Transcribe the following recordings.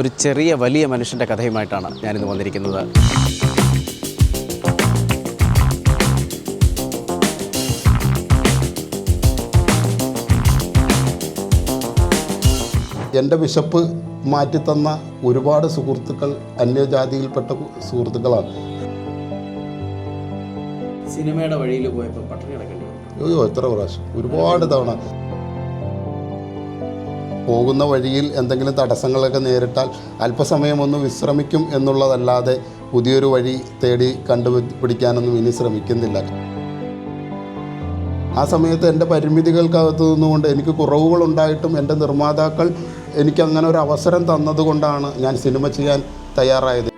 ഒരു ചെറിയ വലിയ മനുഷ്യൻ്റെ കഥയുമായിട്ടാണ് ഞാനിന്ന് വന്നിരിക്കുന്നത്. എൻ്റെ വിശപ്പ് മാറ്റിത്തന്ന ഒരുപാട് സുഹൃത്തുക്കൾ അന്യജാതിയിൽപ്പെട്ട സുഹൃത്തുക്കളാണ്. സിനിമയുടെ വഴിയിൽ പോയപ്പോൾ പട്ടിണി കിടക്കേണ്ടി വന്നു. അയ്യോ, എത്ര പ്രാവശ്യം, ഒരുപാട് തവണ. പോകുന്ന വഴിയിൽ എന്തെങ്കിലും തടസ്സങ്ങളൊക്കെ നേരിട്ടാൽ അല്പസമയം ഒന്ന് വിശ്രമിക്കും എന്നുള്ളതല്ലാതെ പുതിയൊരു വഴി തേടി കണ്ടുപിടിക്കാനൊന്നും ഇനി ശ്രമിക്കുന്നില്ല. ആ സമയത്ത് എൻ്റെ പരിമിതികൾക്കകത്തു നിന്നുകൊണ്ട് എനിക്ക് കുറവുകളുണ്ടായിട്ടും എൻ്റെ നിർമ്മാതാക്കൾ എനിക്കങ്ങനെ ഒരു അവസരം തന്നതുകൊണ്ടാണ് ഞാൻ സിനിമ ചെയ്യാൻ തയ്യാറായത്.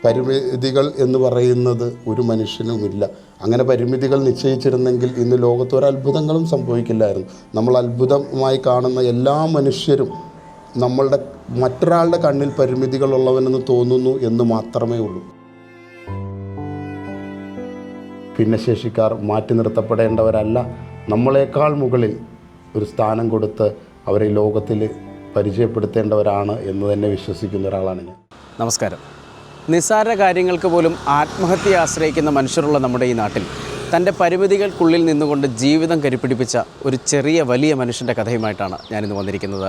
പരിമിതികൾ എന്ന് പറയുന്നത് ഒരു മനുഷ്യനുമില്ല. അങ്ങനെ പരിമിതികൾ നിശ്ചയിച്ചിരുന്നെങ്കിൽ ഇന്ന് ലോകത്ത് ഒരത്ഭുതങ്ങളും സംഭവിക്കില്ലായിരുന്നു. നമ്മൾ അത്ഭുതമായി കാണുന്ന എല്ലാ മനുഷ്യരും മറ്റൊരാളുടെ കണ്ണിൽ പരിമിതികളുള്ളവനെന്ന് തോന്നുന്നു എന്ന് മാത്രമേ ഉള്ളൂ. ഭിന്നശേഷിക്കാർ മാറ്റി നിർത്തപ്പെടേണ്ടവരല്ല. നമ്മളെക്കാൾ മുകളിൽ ഒരു സ്ഥാനം കൊടുത്ത് അവരെ ലോകത്തിൽ പരിചയപ്പെടുത്തേണ്ടവരാണ് എന്ന് തന്നെ വിശ്വസിക്കുന്ന ഒരാളാണ് ഞാൻ. നമസ്കാരം. നിസ്സാര കാര്യങ്ങൾക്ക് പോലും ആത്മഹത്യയെ ആശ്രയിക്കുന്ന മനുഷ്യരുള്ള നമ്മുടെ ഈ നാട്ടിൽ തൻ്റെ പരിമിതികൾക്കുള്ളിൽ നിന്നുകൊണ്ട് ജീവിതം കരുപ്പിടിപ്പിച്ച ഒരു ചെറിയ വലിയ മനുഷ്യൻ്റെ കഥയുമായിട്ടാണ് ഞാനിന്ന് വന്നിരിക്കുന്നത്.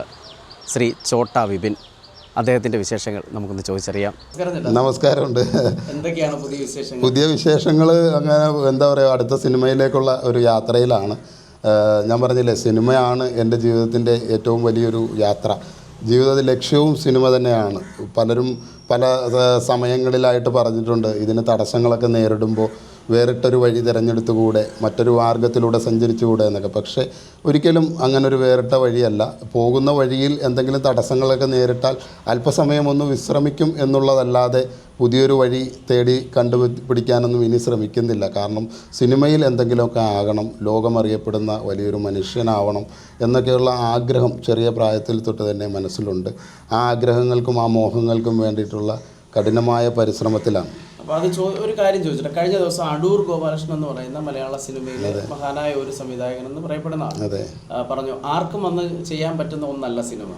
ശ്രീ ചോട്ടാ വിപിൻ. അദ്ദേഹത്തിൻ്റെ വിശേഷങ്ങൾ നമുക്കൊന്ന് ചോദിച്ചറിയാം. നമസ്കാരമുണ്ട്. എന്തൊക്കെയാണ് പുതിയ വിശേഷങ്ങൾ? പുതിയ വിശേഷങ്ങൾ അങ്ങനെ എന്താ പറയുക, അടുത്ത സിനിമയിലേക്കുള്ള ഒരു യാത്രയിലാണ്. ഞാൻ പറഞ്ഞില്ലേ, സിനിമയാണ് എൻ്റെ ജീവിതത്തിൻ്റെ ഏറ്റവും വലിയൊരു യാത്ര. ജീവിത ലക്ഷ്യവും സിനിമ തന്നെയാണ്. പലരും പല സമയങ്ങളിലായിട്ട് പറഞ്ഞിട്ടുണ്ട്, ഇതിന് തടസ്സങ്ങളൊക്കെ നേരിടുമ്പോൾ വേറിട്ടൊരു വഴി തിരഞ്ഞെടുത്തുകൂടെ, മറ്റൊരു മാർഗത്തിലൂടെ സഞ്ചരിച്ചുകൂടെ എന്നൊക്കെ. പക്ഷേ ഒരിക്കലും അങ്ങനൊരു വേറിട്ട വഴിയല്ല. പോകുന്ന വഴിയിൽ എന്തെങ്കിലും തടസ്സങ്ങളൊക്കെ നേരിട്ടാൽ അല്പസമയം ഒന്ന് വിശ്രമിക്കും എന്നുള്ളതല്ലാതെ പുതിയൊരു വഴി തേടി കണ്ടുപിടിക്കാനൊന്നും ഇനി ശ്രമിക്കുന്നില്ല. കാരണം സിനിമയിൽ എന്തെങ്കിലുമൊക്കെ ആകണം, ലോകമറിയപ്പെടുന്ന വലിയൊരു മനുഷ്യനാവണം എന്നൊക്കെയുള്ള ആഗ്രഹം ചെറിയ പ്രായത്തിൽ തൊട്ട് തന്നെ മനസ്സിലുണ്ട്. ആ ആഗ്രഹങ്ങൾക്കും ആ മോഹങ്ങൾക്കും വേണ്ടിയിട്ടുള്ള കഠിനമായ പരിശ്രമത്തിലാണ്. അപ്പോൾ അത് ഒരു കാര്യം ചോദിച്ചിട്ട്, കഴിഞ്ഞ ദിവസം അടൂർ ഗോപാലകൃഷ്ണൻ എന്ന് പറയുന്ന മലയാള സിനിമയിലെ മഹാനായ ഒരു സംവിധായകൻ എന്ന് പറയപ്പെടുന്ന പറഞ്ഞു, ആർക്കും വന്ന് ചെയ്യാൻ പറ്റുന്ന ഒന്നല്ല സിനിമ,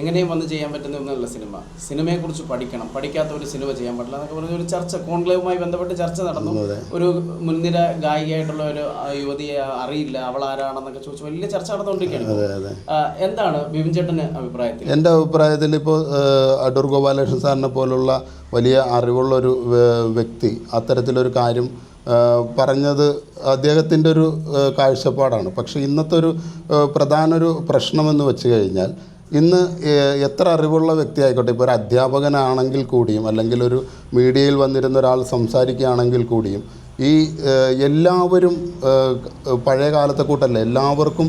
എങ്ങനെയും വന്ന് ചെയ്യാൻ പറ്റുന്ന ഒന്നല്ല സിനിമ, സിനിമയെക്കുറിച്ച് പഠിക്കണം, പഠിക്കാത്ത ഒരു സിനിമ ചെയ്യാൻ പറ്റില്ല എന്നൊക്കെ പറഞ്ഞ ഒരു ചർച്ച, കോൺക്ലേവുമായി ബന്ധപ്പെട്ട് ചർച്ച നടന്നു. ഒരു മുൻനിര ഗായികയായിട്ടുള്ള ഒരു യുവതിയെ അറിയില്ല, അവൾ ആരാണെന്നൊക്കെ ചോദിച്ചു വലിയ ചർച്ച നടന്നുകൊണ്ടിരിക്കുകയാണ്. എന്താണ് ബിപിൻ ചേട്ടൻ്റെ അഭിപ്രായത്തിൽ? എൻ്റെ അഭിപ്രായത്തിൽ ഇപ്പോൾ അടൂർ ഗോപാലകൃഷ്ണൻ സാറിനെ പോലുള്ള വലിയ അറിവുള്ളൊരു വ്യക്തി അത്തരത്തിലൊരു കാര്യം പറഞ്ഞത് അദ്ദേഹത്തിൻ്റെ ഒരു കാഴ്ചപ്പാടാണ്. പക്ഷേ ഇന്നത്തെ ഒരു പ്രധാന ഒരു പ്രശ്നമെന്ന് വെച്ച് കഴിഞ്ഞാൽ, ഇന്ന് എത്ര അറിവുള്ള വ്യക്തി ആയിക്കോട്ടെ, ഇപ്പോൾ ഒരു അധ്യാപകനാണെങ്കിൽ കൂടിയും അല്ലെങ്കിൽ ഒരു മീഡിയയിൽ വന്നിരുന്ന ഒരാൾ സംസാരിക്കുകയാണെങ്കിൽ കൂടിയും ഈ എല്ലാവരും പഴയ കാലത്തെ കൂട്ടല്ല, എല്ലാവർക്കും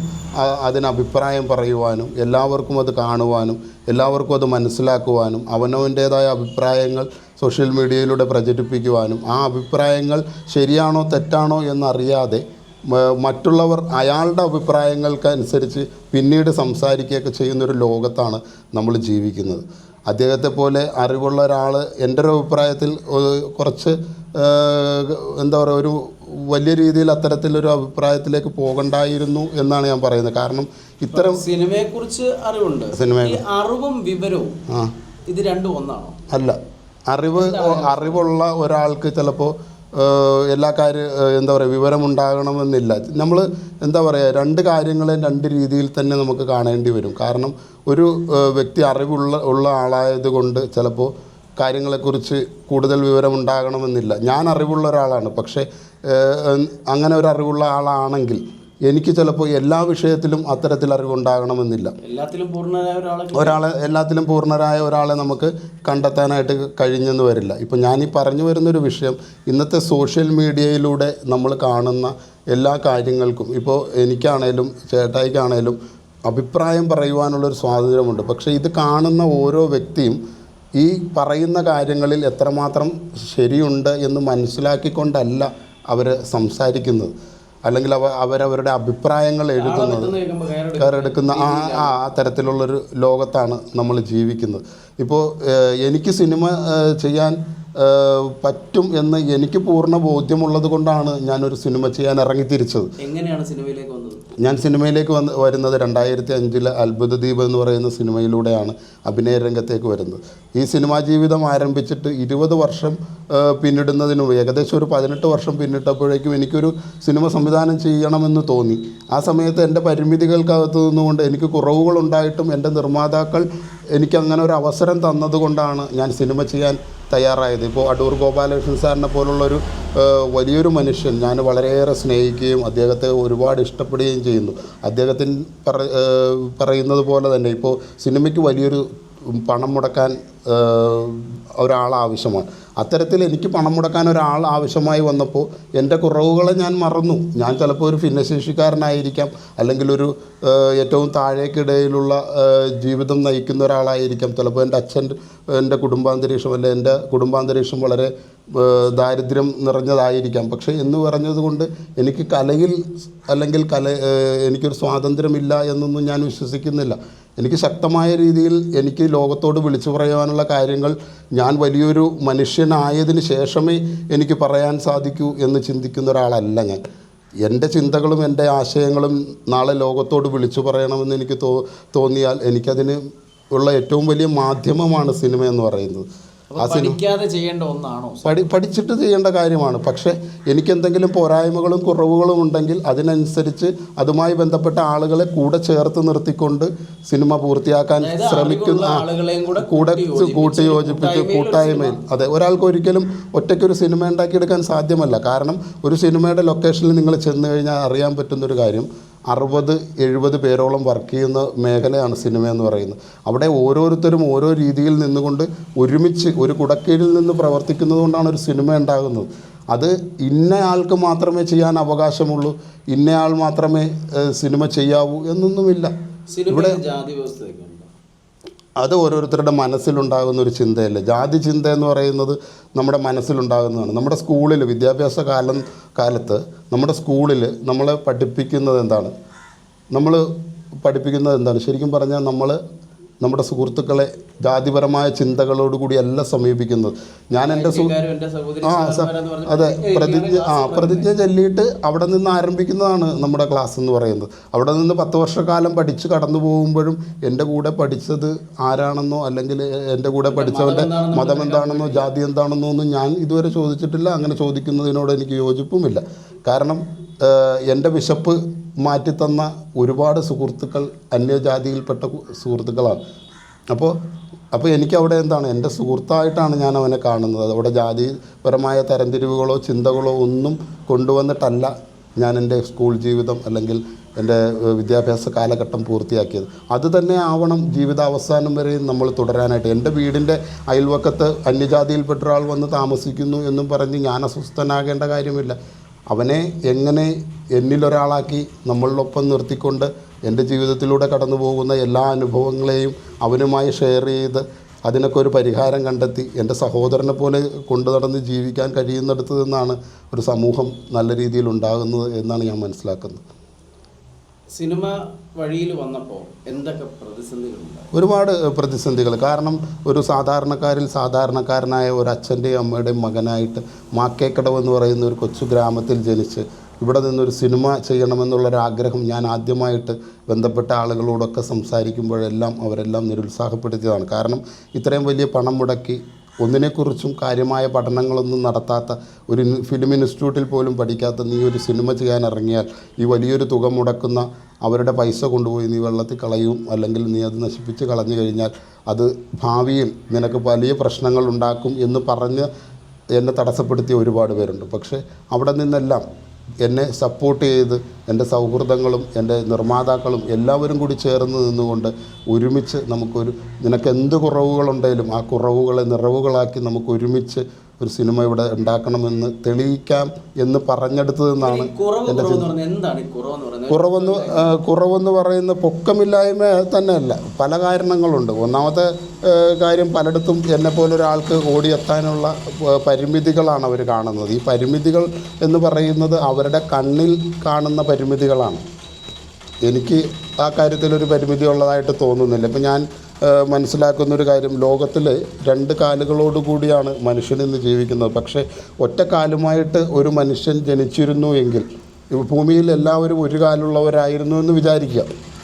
അതിന് അഭിപ്രായം പറയുവാനും എല്ലാവർക്കും അത് കാണുവാനും എല്ലാവർക്കും അത് മനസ്സിലാക്കുവാനും അവനവൻ്റേതായ അഭിപ്രായങ്ങൾ സോഷ്യൽ മീഡിയയിലൂടെ പ്രചരിപ്പിക്കുവാനും ആ അഭിപ്രായങ്ങൾ ശരിയാണോ തെറ്റാണോ എന്നറിയാതെ മറ്റുള്ളവർ അയാളുടെ അഭിപ്രായങ്ങൾക്കനുസരിച്ച് പിന്നീട് സംസാരിക്കുകയൊക്കെ ചെയ്യുന്നൊരു ലോകത്താണ് നമ്മൾ ജീവിക്കുന്നത്. അദ്ദേഹത്തെ പോലെ അറിവുള്ള ഒരാൾ എൻ്റെ ഒരു അഭിപ്രായത്തിൽ കുറച്ച് എന്താ പറയുക, ഒരു വലിയ രീതിയിൽ അത്തരത്തിലൊരു അഭിപ്രായത്തിലേക്ക് പോകണ്ടായിരുന്നു എന്നാണ് ഞാൻ പറയുന്നത്. കാരണം ഇത്തരം സിനിമയെക്കുറിച്ച് അറിവുണ്ട്, അറിവും വിവരവും ഇത് രണ്ടും ഒന്നാണോ? അല്ല. അറിവുള്ള ഒരാൾക്ക് ചിലപ്പോൾ എല്ലാ എന്താ പറയുക, വിവരമുണ്ടാകണമെന്നില്ല. നമ്മൾ എന്താ പറയുക, രണ്ട് കാര്യങ്ങളെ രണ്ട് രീതിയിൽ തന്നെ നമുക്ക് കാണേണ്ടി വരും. കാരണം ഒരു വ്യക്തി അറിവുള്ള ആളായതുകൊണ്ട് ചിലപ്പോൾ കാര്യങ്ങളെക്കുറിച്ച് കൂടുതൽ വിവരമുണ്ടാകണമെന്നില്ല. ഞാൻ അറിവുള്ള ഒരാളാണ്, പക്ഷേ അങ്ങനെ ഒരു അറിവുള്ള ആളാണെങ്കിൽ എനിക്ക് ചിലപ്പോൾ എല്ലാ വിഷയത്തിലും അത്തരത്തിൽ അറിവുണ്ടാകണമെന്നില്ല. എല്ലാത്തിലും പൂർണ്ണരായ ഒരാളെ നമുക്ക് കണ്ടെത്താനായിട്ട് കഴിഞ്ഞെന്ന് വരില്ല. ഇപ്പോൾ ഞാനീ പറഞ്ഞു വരുന്നൊരു വിഷയം, ഇന്നത്തെ സോഷ്യൽ മീഡിയയിലൂടെ നമ്മൾ കാണുന്ന എല്ലാ കാര്യങ്ങൾക്കും, ഇപ്പോൾ എനിക്കാണേലും ചേട്ടായിക്കാണേലും അഭിപ്രായം പറയുവാനുള്ളൊരു സ്വാതന്ത്ര്യമുണ്ട്. പക്ഷേ ഇത് കാണുന്ന ഓരോ വ്യക്തിയും ഈ പറയുന്ന കാര്യങ്ങളിൽ എത്രമാത്രം ശരിയുണ്ട് എന്ന് മനസ്സിലാക്കിക്കൊണ്ടല്ല അവർ സംസാരിക്കുന്നത്, അല്ലെങ്കിൽ അവരവരുടെ അഭിപ്രായങ്ങൾ കയറെടുക്കുന്ന ആ തരത്തിലുള്ളൊരു ലോകത്താണ് നമ്മൾ ജീവിക്കുന്നത്. ഇപ്പോൾ എനിക്ക് സിനിമ ചെയ്യാൻ പറ്റും എന്ന് എനിക്ക് പൂർണ്ണ ബോധ്യമുള്ളത് കൊണ്ടാണ് ഞാനൊരു സിനിമ ചെയ്യാൻ ഇറങ്ങിത്തിരിച്ചത്. എങ്ങനെയാണ് സിനിമയിലേക്ക് വന്നത്? ഞാൻ സിനിമയിലേക്ക് വരുന്നത് 2005 അത്ഭുത ദ്വീപ് എന്ന് പറയുന്ന സിനിമയിലൂടെയാണ് അഭിനയ രംഗത്തേക്ക് വരുന്നത്. ഈ സിനിമാ ജീവിതം ആരംഭിച്ചിട്ട് 20 വർഷം പിന്നിടുന്നതിന് ഏകദേശം ഒരു 18 വർഷം പിന്നിട്ടപ്പോഴേക്കും എനിക്കൊരു സിനിമ സംവിധാനം ചെയ്യണമെന്ന് തോന്നി. ആ സമയത്ത് എൻ്റെ പരിമിതികൾക്കകത്ത് നിന്നുകൊണ്ട് എനിക്ക് കുറവുകളുണ്ടായിട്ടും എൻ്റെ നിർമ്മാതാക്കൾ എനിക്കങ്ങനെ ഒരു അവസരം തന്നതുകൊണ്ടാണ് ഞാൻ സിനിമ ചെയ്യാൻ തയ്യാറായത്. ഇപ്പോൾ അടൂർ ഗോപാലകൃഷ്ണൻ സാറിനെ പോലുള്ളൊരു വലിയൊരു മനുഷ്യൻ ഞാൻ വളരെയേറെ സ്നേഹിക്കുകയും അദ്ദേഹത്തെ ഒരുപാട് ഇഷ്ടപ്പെടുകയും ചെയ്യുന്നു. അദ്ദേഹത്തിന് പറയുന്നത് പോലെ തന്നെ ഇപ്പോൾ സിനിമയ്ക്ക് വലിയൊരു പണം മുടക്കാൻ ഒരാൾ ആവശ്യമാണ്. അത്തരത്തിൽ എനിക്ക് പണം മുടക്കാൻ ഒരാൾ ആവശ്യമായി വന്നപ്പോൾ എൻ്റെ കുറവുകളെ ഞാൻ മറന്നു. ഞാൻ ചിലപ്പോൾ ഒരു ഭിന്നശേഷിക്കാരനായിരിക്കാം, അല്ലെങ്കിൽ ഒരു ഏറ്റവും താഴേക്കിടയിലുള്ള ജീവിതം നയിക്കുന്ന ഒരാളായിരിക്കാം. ചിലപ്പോൾ എൻ്റെ കുടുംബാന്തരീക്ഷം എൻ്റെ കുടുംബാന്തരീക്ഷം വളരെ ദാരിദ്ര്യം നിറഞ്ഞതായിരിക്കാം. പക്ഷേ എന്ന് പറഞ്ഞതുകൊണ്ട് എനിക്ക് കലയിൽ അല്ലെങ്കിൽ എനിക്കൊരു സ്വാതന്ത്ര്യമില്ല എന്നൊന്നും ഞാൻ വിശ്വസിക്കുന്നില്ല. എനിക്ക് ശക്തമായ രീതിയിൽ എനിക്ക് ലോകത്തോട് വിളിച്ചു പറയാനുള്ള കാര്യങ്ങൾ ഞാൻ വലിയൊരു മനുഷ്യനായതിന് ശേഷമേ എനിക്ക് പറയാൻ സാധിക്കൂ എന്ന് ചിന്തിക്കുന്ന ഒരാളല്ല ഞാൻ. എൻ്റെ ചിന്തകളും എൻ്റെ ആശയങ്ങളും നാളെ ലോകത്തോട് വിളിച്ചു പറയണമെന്ന് എനിക്ക് തോന്നിയാൽ എനിക്കതിന് ഉള്ള ഏറ്റവും വലിയ മാധ്യമമാണ് സിനിമ എന്ന് പറയുന്നത്. പഠിക്കാതെ ചെയ്യേണ്ട ഒന്നാണോ? പഠിച്ചിട്ട് ചെയ്യേണ്ട കാര്യമാണ്. പക്ഷേ എനിക്കെന്തെങ്കിലും പോരായ്മകളും കുറവുകളും ഉണ്ടെങ്കിൽ അതിനനുസരിച്ച് അതുമായി ബന്ധപ്പെട്ട ആളുകളെ കൂടെ ചേർത്ത് നിർത്തിക്കൊണ്ട് സിനിമ പൂർത്തിയാക്കാൻ ശ്രമിക്കുന്ന കൂടെ കൂട്ടിയോജിപ്പിച്ച് കൂട്ടായ്മയിൽ. അതെ, ഒരാൾക്ക് ഒരിക്കലും ഒറ്റയ്ക്കൊരു സിനിമ ഉണ്ടാക്കിയെടുക്കാൻ സാധ്യമല്ല. കാരണം ഒരു സിനിമയുടെ ലൊക്കേഷനിൽ നിങ്ങൾ ചെന്ന് കഴിഞ്ഞാൽ അറിയാൻ പറ്റുന്നൊരു കാര്യം, 60-70 പേരോളം വർക്ക് ചെയ്യുന്ന മേഖലയാണ് സിനിമ എന്ന് പറയുന്നത്. അവിടെ ഓരോരുത്തരും ഓരോ രീതിയിൽ നിന്നുകൊണ്ട് ഒരുമിച്ച് ഒരു കുടക്കീഴിൽ നിന്ന് പ്രവർത്തിക്കുന്നത് കൊണ്ടാണ് ഒരു സിനിമ ഉണ്ടാകുന്നത്. അത് ഇന്നയാൾക്ക് മാത്രമേ ചെയ്യാൻ അവകാശമുള്ളൂ, ഇന്നയാൾ മാത്രമേ സിനിമ ചെയ്യാവൂ എന്നൊന്നുമില്ല. ഇവിടെ ജാതി വ്യവസ്ഥയൊക്കെ അത് ഓരോരുത്തരുടെ മനസ്സിലുണ്ടാകുന്ന ഒരു ചിന്തയല്ലേ. ജാതി ചിന്ത എന്ന് പറയുന്നത് നമ്മുടെ മനസ്സിലുണ്ടാകുന്നതാണ്. നമ്മുടെ സ്കൂളിൽ വിദ്യാഭ്യാസ കാലത്ത് നമ്മുടെ സ്കൂളിൽ നമ്മളെ പഠിപ്പിക്കുന്നത് എന്താണ്? ശരിക്കും പറഞ്ഞാൽ നമ്മുടെ സുഹൃത്തുക്കളെ ജാതിപരമായ ചിന്തകളോടുകൂടി അല്ല സമീപിക്കുന്നത്. ഞാൻ എൻ്റെ പ്രതിജ്ഞ ചൊല്ലിയിട്ട് അവിടെ നിന്ന് ആരംഭിക്കുന്നതാണ് നമ്മുടെ ക്ലാസ് എന്ന് പറയുന്നത്. അവിടെ നിന്ന് 10 വർഷക്കാലം പഠിച്ച് കടന്നു പോകുമ്പോഴും എൻ്റെ കൂടെ പഠിച്ചത് ആരാണെന്നോ അല്ലെങ്കിൽ എൻ്റെ കൂടെ പഠിച്ചവൻ്റെ മതം എന്താണെന്നോ ജാതി എന്താണെന്നോ ഒന്നും ഞാൻ ഇതുവരെ ചോദിച്ചിട്ടില്ല. അങ്ങനെ ചോദിക്കുന്നതിനോട് എനിക്ക് യോജിപ്പുമില്ല. കാരണം എൻ്റെ വിശപ്പ് മാറ്റിത്തന്ന ഒരുപാട് സുഹൃത്തുക്കൾ അന്യജാതിയിൽപ്പെട്ട സുഹൃത്തുക്കളാണ്. അപ്പോൾ എനിക്കവിടെ എന്താണ്, എൻ്റെ സുഹൃത്തായിട്ടാണ് ഞാൻ അവനെ കാണുന്നത്. അവിടെ ജാതിപരമായ തരംതിരിവുകളോ ചിന്തകളോ ഒന്നും കൊണ്ടുവന്നിട്ടല്ല ഞാൻ എൻ്റെ സ്കൂൾ ജീവിതം അല്ലെങ്കിൽ എൻ്റെ വിദ്യാഭ്യാസ കാലഘട്ടം പൂർത്തിയാക്കിയത്. അത് തന്നെ ആവണം ജീവിതാവസാനം വരെ നമ്മൾ തുടരാനായിട്ട്. എൻ്റെ വീടിൻ്റെ അയൽവക്കത്ത് അന്യജാതിയിൽപ്പെട്ട ഒരാൾ വന്ന് താമസിക്കുന്നു എന്നും പറഞ്ഞ് ഞാൻ അസ്വസ്ഥനാകേണ്ട കാര്യമില്ല. അവനെ എങ്ങനെ എന്നിലൊരാളാക്കി നമ്മളിലൊപ്പം നിർത്തിക്കൊണ്ട് എൻ്റെ ജീവിതത്തിലൂടെ കടന്നു പോകുന്ന എല്ലാ അനുഭവങ്ങളെയും അവനുമായി ഷെയർ ചെയ്ത് അതിനൊക്കെ ഒരു പരിഹാരം കണ്ടെത്തി എൻ്റെ സഹോദരനെ പോലെ കൊണ്ടു നടന്ന് ജീവിക്കാൻ കഴിയുന്നിടത്ത് നിന്നാണ് ഒരു സമൂഹം നല്ല രീതിയിൽ ഉണ്ടാകുന്നത് എന്നാണ് ഞാൻ മനസ്സിലാക്കുന്നത്. സിനിമ വഴിയിൽ വന്നപ്പോൾ എന്തൊക്കെ പ്രതിസന്ധികളുണ്ടായി? ഒരുപാട് പ്രതിസന്ധികൾ. കാരണം ഒരു സാധാരണക്കാരനായ ഒരു അച്ഛൻ്റെയും അമ്മയുടെയും മകനായിട്ട് മാക്കേക്കടവ് എന്ന് പറയുന്ന ഒരു കൊച്ചു ഗ്രാമത്തിൽ ജനിച്ച് ഇവിടെ നിന്നൊരു സിനിമ ചെയ്യണമെന്നുള്ളൊരാഗ്രഹം ഞാൻ ആദ്യമായിട്ട് ബന്ധപ്പെട്ട ആളുകളോടൊക്കെ സംസാരിക്കുമ്പോഴെല്ലാം അവരെല്ലാം നിരുത്സാഹപ്പെടുത്തിയതാണ്. കാരണം ഇത്രയും വലിയ പണം മുടക്കി ഒന്നിനെക്കുറിച്ചും കാര്യമായ പഠനങ്ങളൊന്നും നടത്താത്ത, ഒരു ഫിലിം ഇൻസ്റ്റിറ്റ്യൂട്ടിൽ പോലും പഠിക്കാത്ത നീ ഒരു സിനിമ ചെയ്യാൻ ഇറങ്ങിയാൽ ഈ വലിയൊരു തുക മുടക്കുന്ന അവരുടെ പൈസ കൊണ്ടുപോയി നീ വെള്ളത്തിൽ കളയും, അല്ലെങ്കിൽ നീ അത് നശിപ്പിച്ച് കളഞ്ഞു കഴിഞ്ഞാൽ അത് ഭാവിയിൽ നിനക്ക് വലിയ പ്രശ്നങ്ങൾ ഉണ്ടാക്കും എന്ന് പറഞ്ഞ് എന്നെ തടസ്സപ്പെടുത്തിയ ഒരുപാട് പേരുണ്ട്. പക്ഷേ അവിടെ നിന്നെല്ലാം എന്നെ സപ്പോർട്ട് ചെയ്ത് എൻ്റെ സൗഹൃദങ്ങളും എൻ്റെ നിർമ്മാതാക്കളും എല്ലാവരും കൂടി ചേർന്ന് നിന്നുകൊണ്ട് ഒരുമിച്ച് നിനക്ക് എന്ത് കുറവുകളുണ്ടെങ്കിലും ആ കുറവുകളെ നിറവുകളാക്കി നമുക്ക് ഒരുമിച്ച് ഒരു സിനിമ ഇവിടെ ഉണ്ടാക്കണമെന്ന് തെളിയിക്കാം എന്ന് പറഞ്ഞെടുത്തു നിന്നാണ് എൻ്റെ കുറവെന്ന് പറയുന്ന പൊക്കമില്ലായ്മ തന്നെയല്ല, പല കാരണങ്ങളുണ്ട്. ഒന്നാമത്തെ കാര്യം, പലയിടത്തും എന്നെപ്പോലൊരാൾക്ക് ഓടിയെത്താനുള്ള പരിമിതികളാണ് അവർ കാണുന്നത്. ഈ പരിമിതികൾ എന്ന് പറയുന്നത് അവരുടെ കണ്ണിൽ കാണുന്ന പരിമിതികളാണ്. എനിക്ക് ആ കാര്യത്തിലൊരു പരിമിതി ഉള്ളതായിട്ട് തോന്നുന്നില്ല. ഇപ്പം ഞാൻ മനസ്സിലാക്കുന്നൊരു കാര്യം, ലോകത്തിൽ 2 കാലുകളോട് കൂടിയാണ് മനുഷ്യൻ ഇന്ന് ജീവിക്കുന്നത്. പക്ഷേ ഒറ്റ കാലുമായിട്ട് ഒരു മനുഷ്യൻ ജനിച്ചിരുന്നു എങ്കിൽ ഇപ്പോൾ ഭൂമിയിൽ എല്ലാവരും ഒരു കാലുള്ളവരായിരുന്നു എന്ന് വിചാരിക്കുക.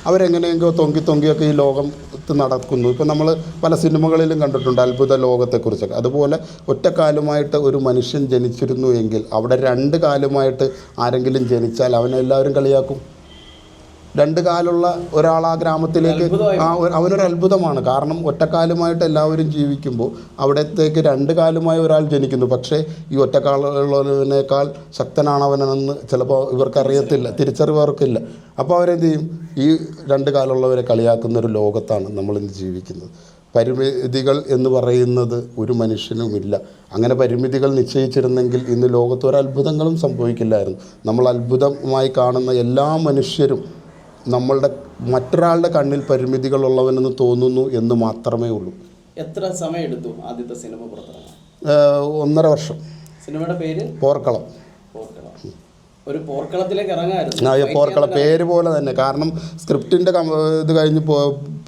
അവരെങ്ങനെയെങ്കിലും തൊങ്കിയൊക്കെ ഈ ലോകത്ത് നടക്കുന്നു. ഇപ്പോൾ നമ്മൾ പല സിനിമകളിലും കണ്ടിട്ടുണ്ട് അത്ഭുത ലോകത്തെക്കുറിച്ചൊക്കെ. അതുപോലെ ഒറ്റക്കാലുമായിട്ട് ഒരു മനുഷ്യൻ ജനിച്ചിരുന്നു എങ്കിൽ അവിടെ 2 കാലുമായിട്ട് ആരെങ്കിലും ജനിച്ചാൽ അവനെല്ലാവരും കളിയാക്കും. 2 കാലുള്ള ഒരാൾ ആ ഗ്രാമത്തിലേക്ക് അവനൊരു അത്ഭുതമാണ്. കാരണം ഒറ്റക്കാലുമായിട്ട് എല്ലാവരും ജീവിക്കുമ്പോൾ അവിടത്തേക്ക് 2 കാലുമായി ഒരാൾ ജനിക്കുന്നു. പക്ഷേ ഈ ഒറ്റക്കാലുള്ളതിനേക്കാൾ ശക്തനാണ് അവനെന്ന് ചിലപ്പോൾ ഇവർക്കറിയത്തില്ല, തിരിച്ചറിവ് അവർക്കില്ല. അപ്പോൾ അവരെന്ത് ചെയ്യും? ഈ 2 കാലുള്ളവരെ കളിയാക്കുന്നൊരു ലോകത്താണ് നമ്മളിന്ന് ജീവിക്കുന്നത്. പരിമിതികൾ എന്ന് പറയുന്നത് ഒരു മനുഷ്യനുമില്ല. അങ്ങനെ പരിമിതികൾ നിശ്ചയിച്ചിരുന്നെങ്കിൽ ഇന്ന് ലോകത്ത് ഒരത്ഭുതങ്ങളും സംഭവിക്കില്ലായിരുന്നു. നമ്മൾ അത്ഭുതമായി കാണുന്ന എല്ലാ മനുഷ്യരും നമ്മളുടെ മറ്റൊരാളുടെ കണ്ണിൽ പരിമിതികളുള്ളവനെന്ന് തോന്നുന്നു എന്ന് മാത്രമേ ഉള്ളൂ. എത്ര സമയം എടുത്തു ആദ്യത്തെ സിനിമ പുറത്തിറങ്ങാൻ? 1.5 വർഷം. സിനിമയുടെ പേര് പോർക്കളം. ഒരു പോർക്കളത്തിലേക്ക് ഇറങ്ങായിരുന്നു. പോർക്കളം പേര് പോലെ തന്നെ. കാരണം സ്ക്രിപ്റ്റിൻ്റെ ഇത് കഴിഞ്ഞ്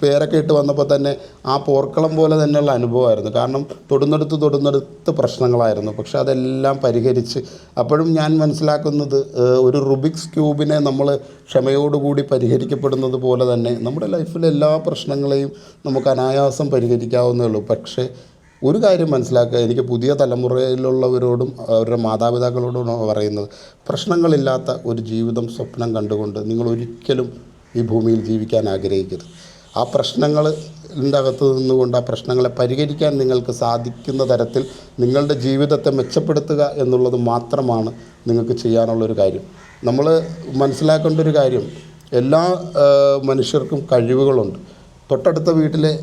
പേരൊക്കെ ഇട്ട് വന്നപ്പോൾ തന്നെ ആ പോർക്കളം പോലെ തന്നെയുള്ള അനുഭവമായിരുന്നു. കാരണം തൊടുന്നെടുത്ത് പ്രശ്നങ്ങളായിരുന്നു. പക്ഷെ അതെല്ലാം പരിഹരിച്ച് അപ്പോഴും ഞാൻ മനസ്സിലാക്കുന്നത് ഒരു റുബിക്സ് ക്യൂബിനെ നമ്മൾ ക്ഷമയോടുകൂടി പരിഹരിക്കപ്പെടുന്നത് പോലെ തന്നെ നമ്മുടെ ലൈഫിലെ എല്ലാ പ്രശ്നങ്ങളെയും നമുക്ക് അനായാസം പരിഹരിക്കാവുന്നേ ഉള്ളൂ. പക്ഷേ ഒരു കാര്യം മനസ്സിലാക്കുക, എനിക്ക് പുതിയ തലമുറയിലുള്ളവരോടും അവരുടെ മാതാപിതാക്കളോടും പറയുന്നത്, പ്രശ്നങ്ങളില്ലാത്ത ഒരു ജീവിതം സ്വപ്നം കണ്ടുകൊണ്ട് നിങ്ങൾ ഒരിക്കലും ഈ ഭൂമിയിൽ ജീവിക്കാൻ ആഗ്രഹിക്കരുത്. ആ പ്രശ്നങ്ങളിൻ്റെ അകത്ത് നിന്നുകൊണ്ട് ആ പ്രശ്നങ്ങളെ പരിഹരിക്കാൻ നിങ്ങൾക്ക് സാധിക്കുന്ന തരത്തിൽ നിങ്ങളുടെ ജീവിതത്തെ മെച്ചപ്പെടുത്തുക എന്നുള്ളത് മാത്രമാണ് നിങ്ങൾക്ക് ചെയ്യാനുള്ളൊരു കാര്യം. നമ്മൾ മനസ്സിലാക്കേണ്ട ഒരു കാര്യം, എല്ലാ മനുഷ്യർക്കും കഴിവുകളുണ്ട്. തൊട്ടടുത്ത വീട്ടിലെ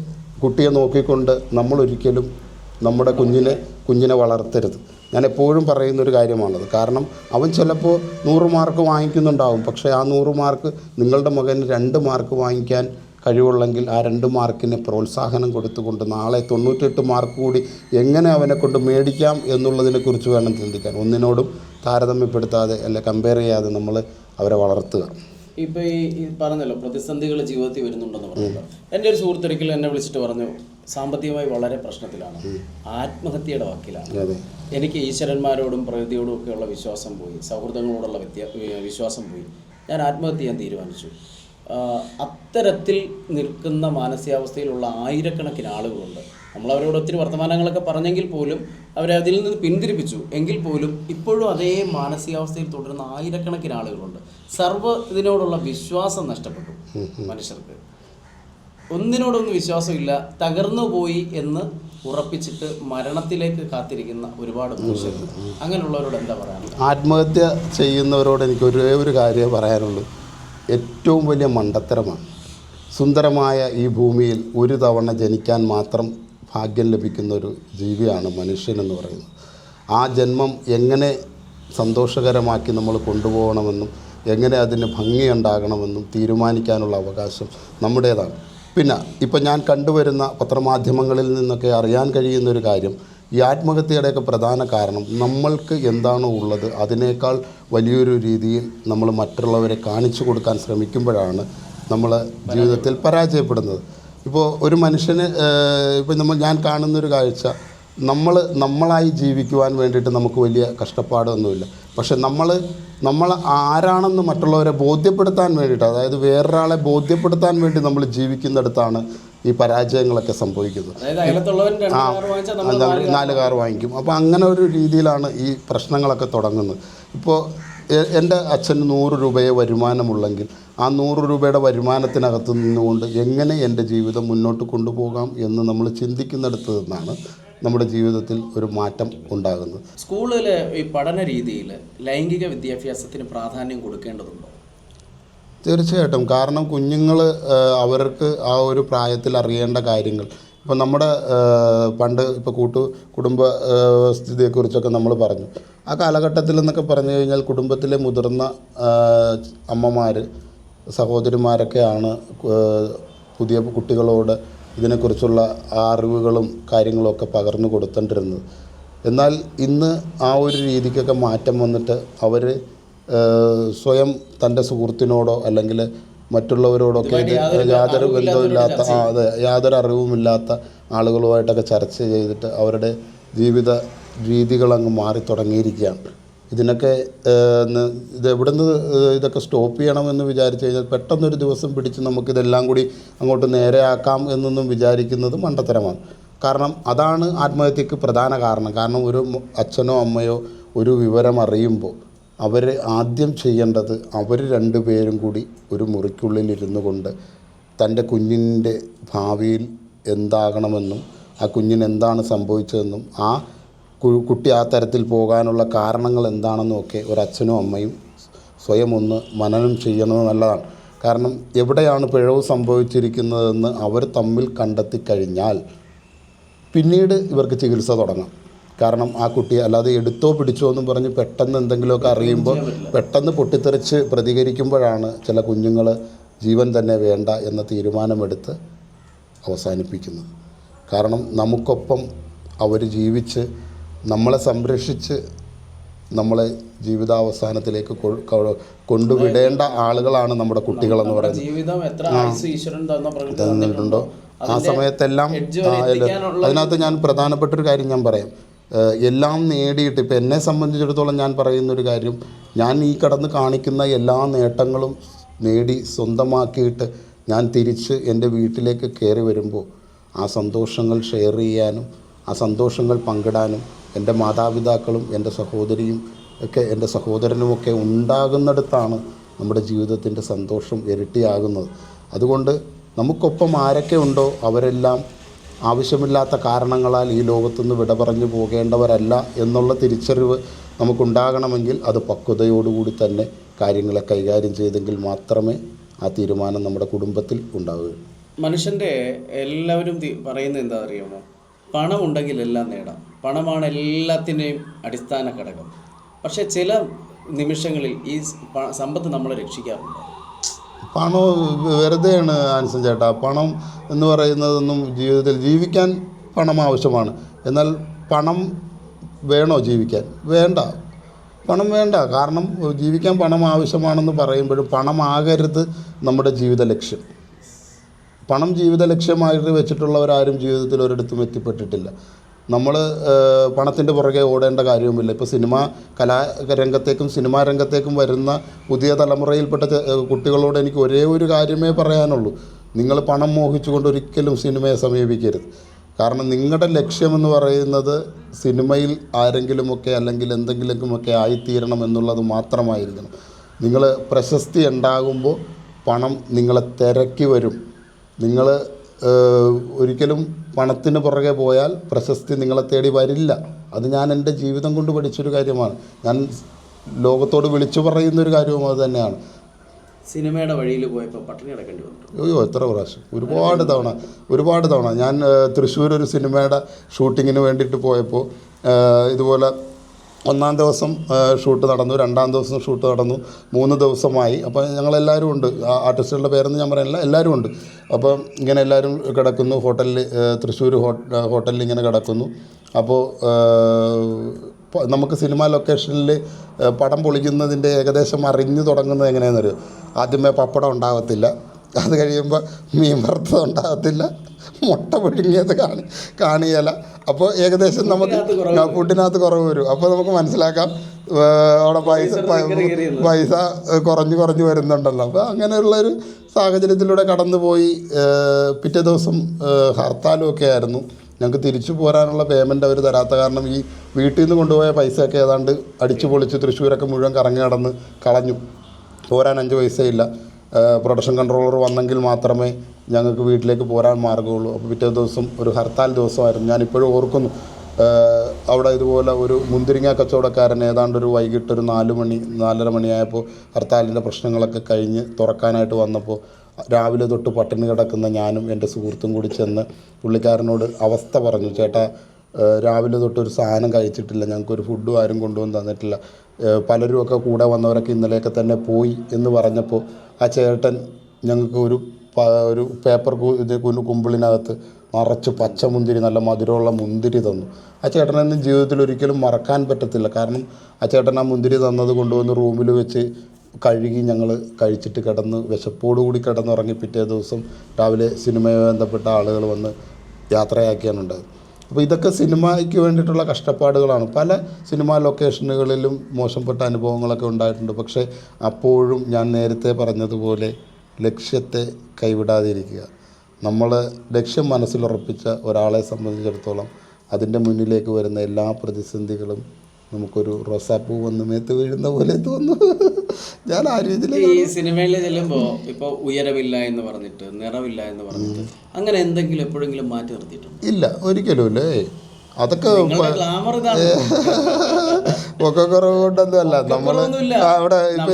കുട്ടിയെ നോക്കിക്കൊണ്ട് നമ്മളൊരിക്കലും നമ്മുടെ കുഞ്ഞിനെ വളർത്തരുത്. ഞാൻ എപ്പോഴും പറയുന്നൊരു കാര്യമാണത്. കാരണം അവൻ ചിലപ്പോൾ 100 മാർക്ക് വാങ്ങിക്കുന്നുണ്ടാവും. പക്ഷേ ആ 100 മാർക്ക് നിങ്ങളുടെ മകന് 2 മാർക്ക് വാങ്ങിക്കാൻ കഴിവുള്ളെങ്കിൽ ആ 2 മാർക്കിന് പ്രോത്സാഹനം കൊടുത്തുകൊണ്ട് നാളെ 98 മാർക്ക് കൂടി എങ്ങനെ അവനെ കൊണ്ട് മേടിക്കാം എന്നുള്ളതിനെക്കുറിച്ച് വേണം ചിന്തിക്കാൻ. ഒന്നിനോടും താരതമ്യപ്പെടുത്താതെ അല്ലെ കമ്പയർ ചെയ്യാതെ നമ്മൾ അവരെ വളർത്തുക. ഇപ്പോൾ ഈ പറഞ്ഞല്ലോ പ്രതിസന്ധികൾ ജീവിതത്തിൽ വരുന്നുണ്ടെന്ന് പറഞ്ഞല്ലോ. എൻ്റെ ഒരു സുഹൃത്തൊരിക്കലും എന്നെ വിളിച്ചിട്ട് പറഞ്ഞു, സാമ്പത്തികമായി വളരെ പ്രശ്നത്തിലാണ്, ആത്മഹത്യയുടെ വക്കിലാണ്. എനിക്ക് ഈശ്വരന്മാരോടും പ്രകൃതിയോടും ഒക്കെയുള്ള വിശ്വാസം പോയി, സൗഹൃദങ്ങളോടുള്ള വിശ്വാസം പോയി, ഞാൻ ആത്മഹത്യ ചെയ്യാൻ തീരുമാനിച്ചു. അത്തരത്തിൽ നിൽക്കുന്ന മാനസികാവസ്ഥയിലുള്ള ആയിരക്കണക്കിന് ആളുകളുണ്ട്. നമ്മളവരോട് ഒത്തിരി വർത്തമാനങ്ങളൊക്കെ പറഞ്ഞെങ്കിൽ പോലും അവരെ അതിൽ നിന്ന് പിന്തിരിപ്പിച്ചു എങ്കിൽ പോലും ഇപ്പോഴും അതേ മാനസികാവസ്ഥയിൽ തുടരുന്ന ആയിരക്കണക്കിന് ആളുകളുണ്ട്. ഇതിനോടുള്ള വിശ്വാസം നഷ്ടപ്പെട്ടു. മനുഷ്യർക്ക് ഒന്നിനോടൊന്നും വിശ്വാസമില്ല, തകർന്നു പോയി എന്ന് ഉറപ്പിച്ചിട്ട് മരണത്തിലേക്ക് കാത്തിരിക്കുന്ന ഒരുപാട് മനുഷ്യരുണ്ട്. അങ്ങനെയുള്ളവരോട് എന്താ പറയാനുള്ളത്? ആത്മഹത്യ ചെയ്യുന്നവരോട് എനിക്ക് ഒരു കാര്യമേ പറയാനുള്ളൂ. ഏറ്റവും വലിയ മണ്ടത്തരമാണ്. സുന്ദരമായ ഈ ഭൂമിയിൽ ഒരു തവണ ജനിക്കാൻ മാത്രം ഭാഗ്യം ലഭിക്കുന്ന ഒരു ജീവിയാണ് മനുഷ്യനെന്ന് പറയുന്നത്. ആ ജന്മം എങ്ങനെ സന്തോഷകരമാക്കി നമ്മൾ കൊണ്ടുപോകണമെന്നും എങ്ങനെ അതിന് ഭംഗിയുണ്ടാകണമെന്നും തീരുമാനിക്കാനുള്ള അവകാശം നമ്മുടേതാണ്. പിന്നെ ഇപ്പം ഞാൻ കണ്ടുവരുന്ന പത്രമാധ്യമങ്ങളിൽ നിന്നൊക്കെ അറിയാൻ കഴിയുന്നൊരു കാര്യം, ഈ ആത്മഹത്യയുടെയൊക്കെ പ്രധാന കാരണം നമ്മൾക്ക് എന്താണോ ഉള്ളത് അതിനേക്കാൾ വലിയൊരു രീതിയിൽ നമ്മൾ മറ്റുള്ളവരെ കാണിച്ചു കൊടുക്കാൻ ശ്രമിക്കുമ്പോഴാണ് നമ്മൾ ജീവിതത്തിൽ പരാജയപ്പെടുന്നത്. ഇപ്പോൾ ഒരു മനുഷ്യന് ഇപ്പോൾ ഞാൻ കാണുന്നൊരു കാഴ്ച, നമ്മളായി ജീവിക്കുവാൻ വേണ്ടിയിട്ട് നമുക്ക് വലിയ കഷ്ടപ്പാടൊന്നുമില്ല. പക്ഷെ നമ്മൾ ആരാണെന്ന് മറ്റുള്ളവരെ ബോധ്യപ്പെടുത്താൻ വേണ്ടിയിട്ട്, അതായത് വേറൊരാളെ ബോധ്യപ്പെടുത്താൻ വേണ്ടി നമ്മൾ ജീവിക്കുന്നിടത്താണ് ഈ പരാജയങ്ങളൊക്കെ സംഭവിക്കുന്നത്. 4 കാർ വാങ്ങിക്കും. അപ്പോൾ അങ്ങനെ ഒരു രീതിയിലാണ് ഈ പ്രശ്നങ്ങളൊക്കെ തുടങ്ങുന്നത്. ഇപ്പോൾ എൻ്റെ അച്ഛന് 100 രൂപയെ വരുമാനമുള്ളെങ്കിൽ ആ 100 രൂപയുടെ വരുമാനത്തിനകത്ത് നിന്നുകൊണ്ട് എങ്ങനെ എൻ്റെ ജീവിതം മുന്നോട്ട് കൊണ്ടുപോകാം എന്ന് നമ്മൾ ചിന്തിക്കുന്നിടത്ത് നിന്നാണ് നമ്മുടെ ജീവിതത്തിൽ ഒരു മാറ്റം ഉണ്ടാകുന്നത്. സ്കൂളിലെ ഈ പഠന രീതിയിൽ ലൈംഗിക വിദ്യാഭ്യാസത്തിന് പ്രാധാന്യം കൊടുക്കേണ്ടതുണ്ടോ? തീർച്ചയായിട്ടും. കാരണം കുഞ്ഞുങ്ങൾ അവർക്ക് ആ ഒരു പ്രായത്തിൽ അറിയേണ്ട കാര്യങ്ങൾ, ഇപ്പോൾ നമ്മുടെ പണ്ട് ഇപ്പോൾ കുടുംബ സ്ഥിതിയെക്കുറിച്ചൊക്കെ നമ്മൾ പറഞ്ഞു. ആ കാലഘട്ടത്തിൽ എന്നൊക്കെ പറഞ്ഞു കഴിഞ്ഞാൽ കുടുംബത്തിലെ മുതിർന്ന അമ്മമാർ, സഹോദരിമാരൊക്കെയാണ് പുതിയ കുട്ടികളോട് ഇതിനെക്കുറിച്ചുള്ള അറിവുകളും കാര്യങ്ങളുമൊക്കെ പകർന്നു കൊടുത്തേണ്ടിരുന്നത്. എന്നാൽ ഇന്ന് ആ ഒരു രീതിക്കൊക്കെ മാറ്റം വന്നിട്ട് അവർ സ്വയം തൻ്റെ സുഹൃത്തിനോടോ അല്ലെങ്കിൽ മറ്റുള്ളവരോടൊക്കെ യാതൊരു ബന്ധവുമില്ലാത്ത യാതൊരു അറിവുമില്ലാത്ത ആളുകളുമായിട്ടൊക്കെ ചർച്ച ചെയ്തിട്ട് അവരുടെ ജീവിത രീതികളങ്ങ് മാറി തുടങ്ങിയിരിക്കുകയാണ്. ഇതിനൊക്കെ ഇത് എവിടെ നിന്ന് ഇതൊക്കെ സ്റ്റോപ്പ് ചെയ്യണമെന്ന് വിചാരിച്ചു കഴിഞ്ഞാൽ പെട്ടെന്നൊരു ദിവസം പിടിച്ച് നമുക്കിതെല്ലാം കൂടി അങ്ങോട്ട് നേരെയാക്കാം എന്നൊന്നും വിചാരിക്കുന്നത് മണ്ടത്തരമാണ്. കാരണം അതാണ് ആത്മഹത്യക്ക് പ്രധാന കാരണം. കാരണം ഒരു അച്ഛനോ അമ്മയോ ഒരു വിവരം അറിയുമ്പോൾ അവർ ആദ്യം ചെയ്യേണ്ടത് അവർ രണ്ടുപേരും കൂടി ഒരു മുറിക്കുള്ളിൽ ഇരുന്നു കൊണ്ട് തൻ്റെ കുഞ്ഞിൻ്റെ ഭാവിയിൽ എന്താകണമെന്നും ആ കുഞ്ഞിന് എന്താണ് സംഭവിച്ചതെന്നും ആ കുട്ടി ആ തരത്തിൽ പോകാനുള്ള കാരണങ്ങൾ എന്താണെന്നും ഒക്കെ ഒരച്ഛനും അമ്മയും സ്വയം ഒന്ന് മനനം ചെയ്യണമെന്ന് നല്ലതാണ്. കാരണം എവിടെയാണ് പിഴവ് സംഭവിച്ചിരിക്കുന്നതെന്ന് അവർ തമ്മിൽ കണ്ടെത്തിക്കഴിഞ്ഞാൽ പിന്നീട് ഇവർക്ക് ചികിത്സ തുടങ്ങാം. കാരണം ആ കുട്ടി അല്ലാതെ എടുത്തോ പിടിച്ചോ എന്നും പറഞ്ഞ് പെട്ടെന്ന് എന്തെങ്കിലുമൊക്കെ അറിയുമ്പോൾ പെട്ടെന്ന് പൊട്ടിത്തെറിച്ച് പ്രതികരിക്കുമ്പോഴാണ് ചില കുഞ്ഞുങ്ങൾ ജീവൻ തന്നെ വേണ്ട എന്ന തീരുമാനമെടുത്ത് അവസാനിപ്പിക്കുന്നത്. കാരണം നമുക്കൊപ്പം അവർ ജീവിച്ച് നമ്മളെ സംരക്ഷിച്ച് നമ്മളെ ജീവിതാവസാനത്തിലേക്ക് കൊണ്ടുവിടേണ്ട ആളുകളാണ് നമ്മുടെ കുട്ടികളെന്ന് പറയുന്നത്. തന്നിട്ടുണ്ടോ ആ സമയത്തെല്ലാം അതിനകത്ത് ഞാൻ പ്രധാനപ്പെട്ടൊരു കാര്യം ഞാൻ പറയാം. എല്ലാം നേടിയിട്ട് ഇപ്പം എന്നെ സംബന്ധിച്ചിടത്തോളം ഞാൻ പറയുന്നൊരു കാര്യം, ഞാൻ ഈ കടന്ന് കാണിക്കുന്ന എല്ലാ നേട്ടങ്ങളും നേടി സ്വന്തമാക്കിയിട്ട് ഞാൻ തിരിച്ച് എൻ്റെ വീട്ടിലേക്ക് കയറി വരുമ്പോൾ ആ സന്തോഷങ്ങൾ ഷെയർ ചെയ്യാനും ആ സന്തോഷങ്ങൾ പങ്കിടാനും എൻ്റെ മാതാപിതാക്കളും എൻ്റെ സഹോദരിയും ഒക്കെ എൻ്റെ സഹോദരനുമൊക്കെ ഉണ്ടാകുന്നിടത്താണ് നമ്മുടെ ജീവിതത്തിൻ്റെ സന്തോഷം ഇരട്ടിയാകുന്നത്. അതുകൊണ്ട് നമുക്കൊപ്പം ആരൊക്കെ ഉണ്ടോ അവരെല്ലാം ആവശ്യമില്ലാത്ത കാരണങ്ങളാൽ ഈ ലോകത്തുനിന്ന് വിട പറഞ്ഞു പോകേണ്ടവരല്ല എന്നുള്ള തിരിച്ചറിവ് നമുക്കുണ്ടാകണമെങ്കിൽ അത് പക്വതയോടുകൂടി തന്നെ കാര്യങ്ങളെ കൈകാര്യം ചെയ്തെങ്കിൽ മാത്രമേ ആ തീരുമാനം നമ്മുടെ കുടുംബത്തിൽ ഉണ്ടാവുകയുള്ളൂ. മനുഷ്യൻ്റെ എല്ലാവരും പറയുന്നത് എന്താ അറിയാമോ? പണമുണ്ടെങ്കിൽ എല്ലാം നേടാം, പണമാണ് എല്ലാത്തിൻ്റെയും അടിസ്ഥാന ഘടകം. പക്ഷേ ചില നിമിഷങ്ങളിൽ ഈ സമ്പത്ത് നമ്മളെ രക്ഷിക്കാറുണ്ട്. പണം വെറുതെയാണ് ആൻസൺ ചേട്ടാ. പണം എന്ന് പറയുന്നതൊന്നും ജീവിതത്തിൽ ജീവിക്കാൻ പണം ആവശ്യമാണ്. എന്നാൽ പണം വേണോ ജീവിക്കാൻ? വേണ്ട, പണം വേണ്ട. കാരണം ജീവിക്കാൻ പണം ആവശ്യമാണെന്ന് പറയുമ്പോഴും പണമാകരുത് നമ്മുടെ ജീവിത ലക്ഷ്യം. പണം ജീവിത ലക്ഷ്യമായിട്ട് വെച്ചിട്ടുള്ളവരാരും ജീവിതത്തിൽ ഒരിടത്തും എത്തിപ്പെട്ടിട്ടില്ല. നമ്മൾ പണത്തിൻ്റെ പുറകെ ഓടേണ്ട കാര്യവുമില്ല. ഇപ്പോൾ കലാരംഗത്തേക്കും സിനിമാ രംഗത്തേക്കും വരുന്ന പുതിയ തലമുറയിൽപ്പെട്ട കുട്ടികളോട് എനിക്ക് ഒരേ ഒരു കാര്യമേ പറയാനുള്ളൂ: നിങ്ങൾ പണം മോഹിച്ചുകൊണ്ട് ഒരിക്കലും സിനിമയെ സമീപിക്കരുത്. കാരണം നിങ്ങളുടെ ലക്ഷ്യമെന്ന് പറയുന്നത് സിനിമയിൽ ആരെങ്കിലുമൊക്കെ അല്ലെങ്കിൽ എന്തെങ്കിലുമൊക്കെ ആയിത്തീരണം എന്നുള്ളത് മാത്രമായിരിക്കണം. നിങ്ങൾ പ്രശസ്തി ഉണ്ടാകുമ്പോൾ പണം നിങ്ങളെ തിരക്കി വരും. നിങ്ങൾ ഒരിക്കലും പണത്തിന് പുറകെ പോയാൽ പ്രശസ്തി നിങ്ങളെ തേടി വരില്ല. അത് ഞാൻ എൻ്റെ ജീവിതം കൊണ്ട് പഠിച്ചൊരു കാര്യമാണ്. ഞാൻ ലോകത്തോട് വിളിച്ചു പറയുന്നൊരു കാര്യവും അത് തന്നെയാണ്. സിനിമയുടെ വഴിയിൽ പോയപ്പോൾ പട്ടിണി കിടക്കേണ്ടി വന്നു. അയ്യോ, എത്ര പ്രാവശ്യം, ഒരുപാട് തവണ. ഞാൻ തൃശ്ശൂർ ഒരു സിനിമയുടെ ഷൂട്ടിങ്ങിന് വേണ്ടിയിട്ട് പോയപ്പോൾ ഇതുപോലെ ഒന്നാം ദിവസം ഷൂട്ട് നടന്നു, രണ്ടാം ദിവസം ഷൂട്ട് നടന്നു, 3 ദിവസമായി. അപ്പോൾ ഞങ്ങളെല്ലാവരും ഉണ്ട്. ആർട്ടിസ്റ്റുകളുടെ പേരൊന്നും ഞാൻ പറയാനില്ല, എല്ലാവരും ഉണ്ട്. അപ്പോൾ ഇങ്ങനെ എല്ലാവരും കിടക്കുന്നു ഹോട്ടലിൽ, തൃശ്ശൂർ ഹോട്ടലിൽ ഇങ്ങനെ കിടക്കുന്നു. അപ്പോൾ നമുക്ക് സിനിമ ലൊക്കേഷനിൽ പടം പൊളിക്കുന്നതിൻ്റെ ഏകദേശം അറിഞ്ഞു തുടങ്ങുന്നത് എങ്ങനെയാണെന്നറിയോ? ആദ്യമേ പപ്പടം ഉണ്ടാകത്തില്ല, അത് കഴിയുമ്പോൾ മീൻ വറുത്തത് ഉണ്ടാകത്തില്ല, മുട്ട പുഴുങ്ങിയത് കാണിയല. അപ്പോൾ ഏകദേശം നമുക്ക് ഫുഡിനകത്ത് കുറവ് വരും. അപ്പോൾ നമുക്ക് മനസ്സിലാക്കാം അവിടെ പൈസ കുറഞ്ഞു വരുന്നുണ്ടല്ലോ. അപ്പോൾ അങ്ങനെയുള്ളൊരു സാഹചര്യത്തിലൂടെ കടന്നുപോയി. പിറ്റേ ദിവസം ഹർത്താലും ഒക്കെ ആയിരുന്നു. ഞങ്ങൾക്ക് തിരിച്ചു പോരാനുള്ള പേയ്മെൻറ്റ് അവർ തരാത്ത കാരണം ഈ വീട്ടിൽ നിന്ന് കൊണ്ടുപോയ പൈസയൊക്കെ ഏതാണ്ട് അടിച്ചു പൊളിച്ച് തൃശ്ശൂരൊക്കെ മുഴുവൻ കറങ്ങി നടന്ന് കളഞ്ഞു. പോരാൻ 5 പൈസയില്ല. പ്രൊഡക്ഷൻ കൺട്രോളർ വന്നെങ്കിൽ മാത്രമേ ഞങ്ങൾക്ക് വീട്ടിലേക്ക് പോരാൻ മാർഗ്ഗമുള്ളൂ. അപ്പോൾ പിറ്റേ ദിവസം ഒരു ഹർത്താൽ ദിവസമായിരുന്നു. ഞാനിപ്പോഴും ഓർക്കുന്നു, അവിടെ ഇതുപോലെ ഒരു മുന്തിരിങ്ങ കച്ചവടക്കാരൻ ഏതാണ്ടൊരു വൈകിട്ട് ഒരു 4 മണിയായപ്പോൾ ഹർത്താലിൻ്റെ പ്രശ്നങ്ങളൊക്കെ കഴിഞ്ഞ് തുറക്കാനായിട്ട് വന്നപ്പോൾ രാവിലെ തൊട്ട് പട്ടിണി കിടക്കുന്ന ഞാനും എൻ്റെ സുഹൃത്തും കൂടി ചെന്ന് പുള്ളിക്കാരനോട് അവസ്ഥ പറഞ്ഞു: ചേട്ടാ, രാവിലെ തൊട്ടൊരു സാധനം കഴിച്ചിട്ടില്ല, ഞങ്ങൾക്കൊരു ഫുഡും ആരും കൊണ്ടുവന്ന് തന്നിട്ടില്ല, പലരുമൊക്കെ കൂടെ വന്നവരൊക്കെ ഇന്നലെയൊക്കെ തന്നെ പോയി എന്ന് പറഞ്ഞപ്പോൾ ആ ചേട്ടൻ ഞങ്ങൾക്ക് ഒരു പേപ്പർ കുമ്പിളിനകത്ത് നിറച്ച് പച്ചമുന്തിരി, നല്ല മധുരമുള്ള മുന്തിരി തന്നു. ആ ചേട്ടനൊന്നും ജീവിതത്തിൽ ഒരിക്കലും മറക്കാൻ പറ്റത്തില്ല. കാരണം ആ ചേട്ടൻ ആ മുന്തിരി തന്നത് കൊണ്ടുവന്ന് റൂമിൽ വെച്ച് കഴുകി ഞങ്ങൾ കഴിച്ചിട്ട് വിശപ്പോടുകൂടി കിടന്നുറങ്ങി പിറ്റേ ദിവസം രാവിലെ സിനിമയുമായി ബന്ധപ്പെട്ട ആളുകൾ വന്ന് യാത്രയാക്കിയാണ് ഉണ്ടായത്. അപ്പോൾ ഇതൊക്കെ സിനിമയ്ക്ക് വേണ്ടിയിട്ടുള്ള കഷ്ടപ്പാടുകളാണ്. പല സിനിമാ ലൊക്കേഷനുകളിലും മോശപ്പെട്ട അനുഭവങ്ങളൊക്കെ ഉണ്ടായിട്ടുണ്ട്. പക്ഷേ അപ്പോഴും ഞാൻ നേരത്തെ പറഞ്ഞതുപോലെ ലക്ഷ്യത്തെ കൈവിടാതിരിക്കുക. നമ്മൾ ലക്ഷ്യം മനസ്സിലുറപ്പിച്ച ഒരാളെ സംബന്ധിച്ചിടത്തോളം അതിൻ്റെ മുന്നിലേക്ക് വരുന്ന എല്ലാ പ്രതിസന്ധികളും നമുക്കൊരു റോസാപ്പൂ വന്ന് മേത്ത് വീഴുന്ന പോലെ തോന്നുന്നു. ഞാൻ ആ രീതിയിൽ ഈ സിനിമയിൽ ചെല്ലുമ്പോൾ ഇപ്പോൾ ഉയരമില്ല എന്ന് പറഞ്ഞിട്ട്, നിറമില്ല എന്ന് പറഞ്ഞിട്ട്, അങ്ങനെ എന്തെങ്കിലും എപ്പോഴെങ്കിലും മാറ്റി നിർത്തിയിട്ടുണ്ട്? ഇല്ല, ഒരിക്കലും ഇല്ലേ. അതൊക്കെ ഗ്ലാമർ ഇതാണ്. ഒക്കെ കുറവ് കൊണ്ടൊന്നും അല്ല. നമ്മൾ അവിടെ ഇപ്പൊ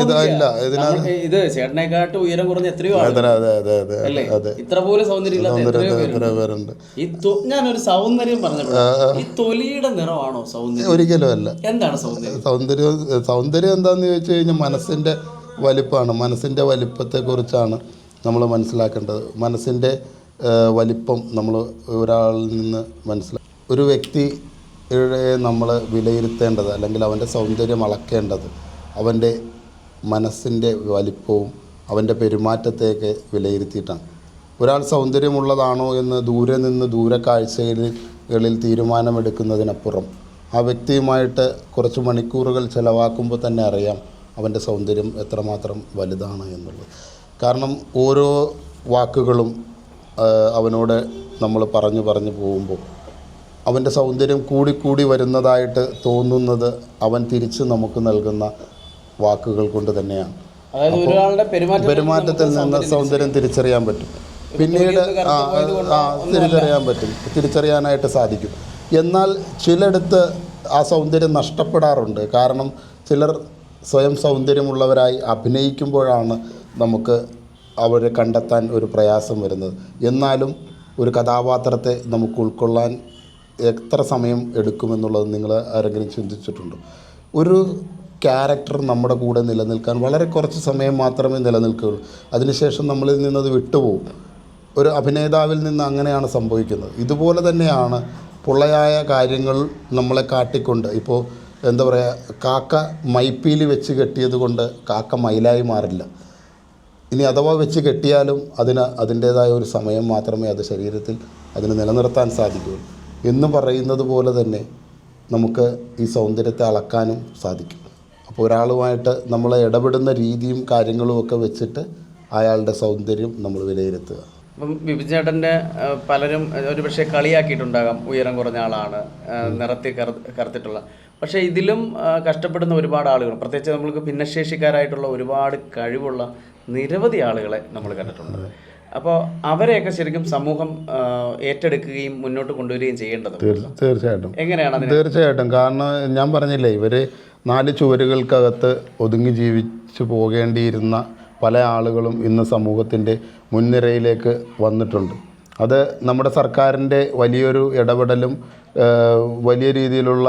ഇത് ഇല്ല ഇതിനകത്ത് ഇത് ചേട്ടനെക്കാട്ട് ഉയരം കുറഞ്ഞ എത്രയോ ഇത്ര പോലും എത്ര പേരുണ്ട്. ഞാനൊരു സൗന്ദര്യം പറഞ്ഞപ്പോൾ ഈ തൊലിയുടെ നിറമാണോ സൗന്ദര്യം? ഒരിക്കലും അല്ല. എന്താണ് സൗന്ദര്യം എന്താന്ന് ചോദിച്ചു കഴിഞ്ഞാൽ മനസ്സിന്റെ വലിപ്പമാണ്. മനസ്സിന്റെ വലിപ്പത്തെക്കുറിച്ചാണ് നമ്മൾ മനസ്സിലാക്കേണ്ടത്. മനസ്സിന്റെ വലിപ്പം നമ്മൾ ഒരാളിൽ നിന്ന് ഒരു വ്യക്തിയെ നമ്മൾ വിലയിരുത്തേണ്ടത് അല്ലെങ്കിൽ അവൻ്റെ സൗന്ദര്യം അളക്കേണ്ടത് അവൻ്റെ മനസ്സിൻ്റെ വലിപ്പവും അവൻ്റെ പെരുമാറ്റത്തെയൊക്കെ വിലയിരുത്തിയിട്ടാണ്. ഒരാൾ സൗന്ദര്യമുള്ളതാണോ എന്ന് ദൂരെ നിന്ന് ദൂരക്കാഴ്ചകളിൽ തീരുമാനമെടുക്കുന്നതിനപ്പുറം ആ വ്യക്തിയുമായിട്ട് കുറച്ച് മണിക്കൂറുകൾ ചിലവാക്കുമ്പോൾ തന്നെ അറിയാം അവൻ്റെ സൗന്ദര്യം എത്രമാത്രം വലുതാണ് എന്നുള്ളത്. കാരണം ഓരോ വാക്കുകളും അവനോട് നമ്മൾ പറഞ്ഞു പോകുമ്പോൾ അവൻ്റെ സൗന്ദര്യം കൂടിക്കൂടി വരുന്നതായിട്ട് തോന്നുന്നത് അവൻ തിരിച്ച് നമുക്ക് നൽകുന്ന വാക്കുകൾ കൊണ്ട് തന്നെയാണ്. പെരുമാറ്റത്തിൽ നിന്ന് സൗന്ദര്യം തിരിച്ചറിയാൻ പറ്റും. പിന്നീട് തിരിച്ചറിയാനായിട്ട് സാധിക്കും. എന്നാൽ ചിലയിടത്ത് ആ സൗന്ദര്യം നഷ്ടപ്പെടാറുണ്ട്. കാരണം ചിലർ സ്വയം സൗന്ദര്യമുള്ളവരായി അഭിനയിക്കുമ്പോഴാണ് നമുക്ക് അവരെ കണ്ടെത്താൻ ഒരു പ്രയാസം വരുന്നത്. എന്നാലും ഒരു കഥാപാത്രത്തെ നമുക്ക് ഉൾക്കൊള്ളാൻ എത്ര സമയം എടുക്കുമെന്നുള്ളത് നിങ്ങൾ ആരെങ്കിലും ചിന്തിച്ചിട്ടുണ്ടോ? ഒരു ക്യാരക്ടർ നമ്മുടെ കൂടെ നിലനിൽക്കാൻ വളരെ കുറച്ച് സമയം മാത്രമേ നിലനിൽക്കുകയുള്ളൂ. അതിനുശേഷം നമ്മളിൽ നിന്നത് വിട്ടുപോകും. ഒരു അഭിനേതാവിൽ നിന്ന് അങ്ങനെയാണ് സംഭവിക്കുന്നത്. ഇതുപോലെ തന്നെയാണ് പൊള്ളയായ കാര്യങ്ങൾ നമ്മളെ കാട്ടിക്കൊണ്ട്, ഇപ്പോൾ എന്താ പറയുക, കാക്ക മൈപ്പീലി വെച്ച് കെട്ടിയത് കൊണ്ട് കാക്ക മയിലായി മാറില്ല. ഇനി അഥവാ വെച്ച് കെട്ടിയാലും അതിൻ്റേതായ ഒരു സമയം മാത്രമേ അത് ശരീരത്തിൽ അതിന് നിലനിർത്താൻ സാധിക്കുകയുള്ളൂ. എന്ന് പറയുന്നത് പോലെ തന്നെ നമുക്ക് ഈ സൗന്ദര്യത്തെ അളക്കാനും സാധിക്കും. അപ്പോൾ ഒരാളുമായിട്ട് നമ്മൾ ഇടപെടുന്ന രീതിയും കാര്യങ്ങളും ഒക്കെ വെച്ചിട്ട് അയാളുടെ സൗന്ദര്യം നമ്മൾ വിലയിരുത്തുക. ഇപ്പം ബിബിൻ ചേട്ടൻ്റെ പലരും ഒരുപക്ഷെ കളിയാക്കിയിട്ടുണ്ടാകാം, ഉയരം കുറഞ്ഞ ആളാണ്, നിറത്തിൽ കറുത്തിട്ടുള്ള. പക്ഷേ ഇതിലും കഷ്ടപ്പെടുന്ന ഒരുപാട് ആളുകൾ, പ്രത്യേകിച്ച് നമ്മൾക്ക് ഭിന്നശേഷിക്കാരായിട്ടുള്ള ഒരുപാട് കഴിവുള്ള നിരവധി ആളുകളെ നമ്മൾ കണ്ടിട്ടുണ്ട്. അപ്പോൾ അവരെയൊക്കെ ശരിക്കും സമൂഹം ഏറ്റെടുക്കുകയും മുന്നോട്ട് കൊണ്ടുവരികയും ചെയ്യേണ്ടത് തീർച്ചയായിട്ടും. കാരണം ഞാൻ പറഞ്ഞില്ലേ, ഇവർ 4 ചുവരുകൾക്കകത്ത് ഒതുങ്ങി ജീവിച്ചു പോകേണ്ടിയിരുന്ന പല ആളുകളും ഇന്ന് സമൂഹത്തിൻ്റെ മുൻനിരയിലേക്ക് വന്നിട്ടുണ്ട്. അത് നമ്മുടെ സർക്കാരിൻ്റെ വലിയൊരു ഇടപെടലും വലിയ രീതിയിലുള്ള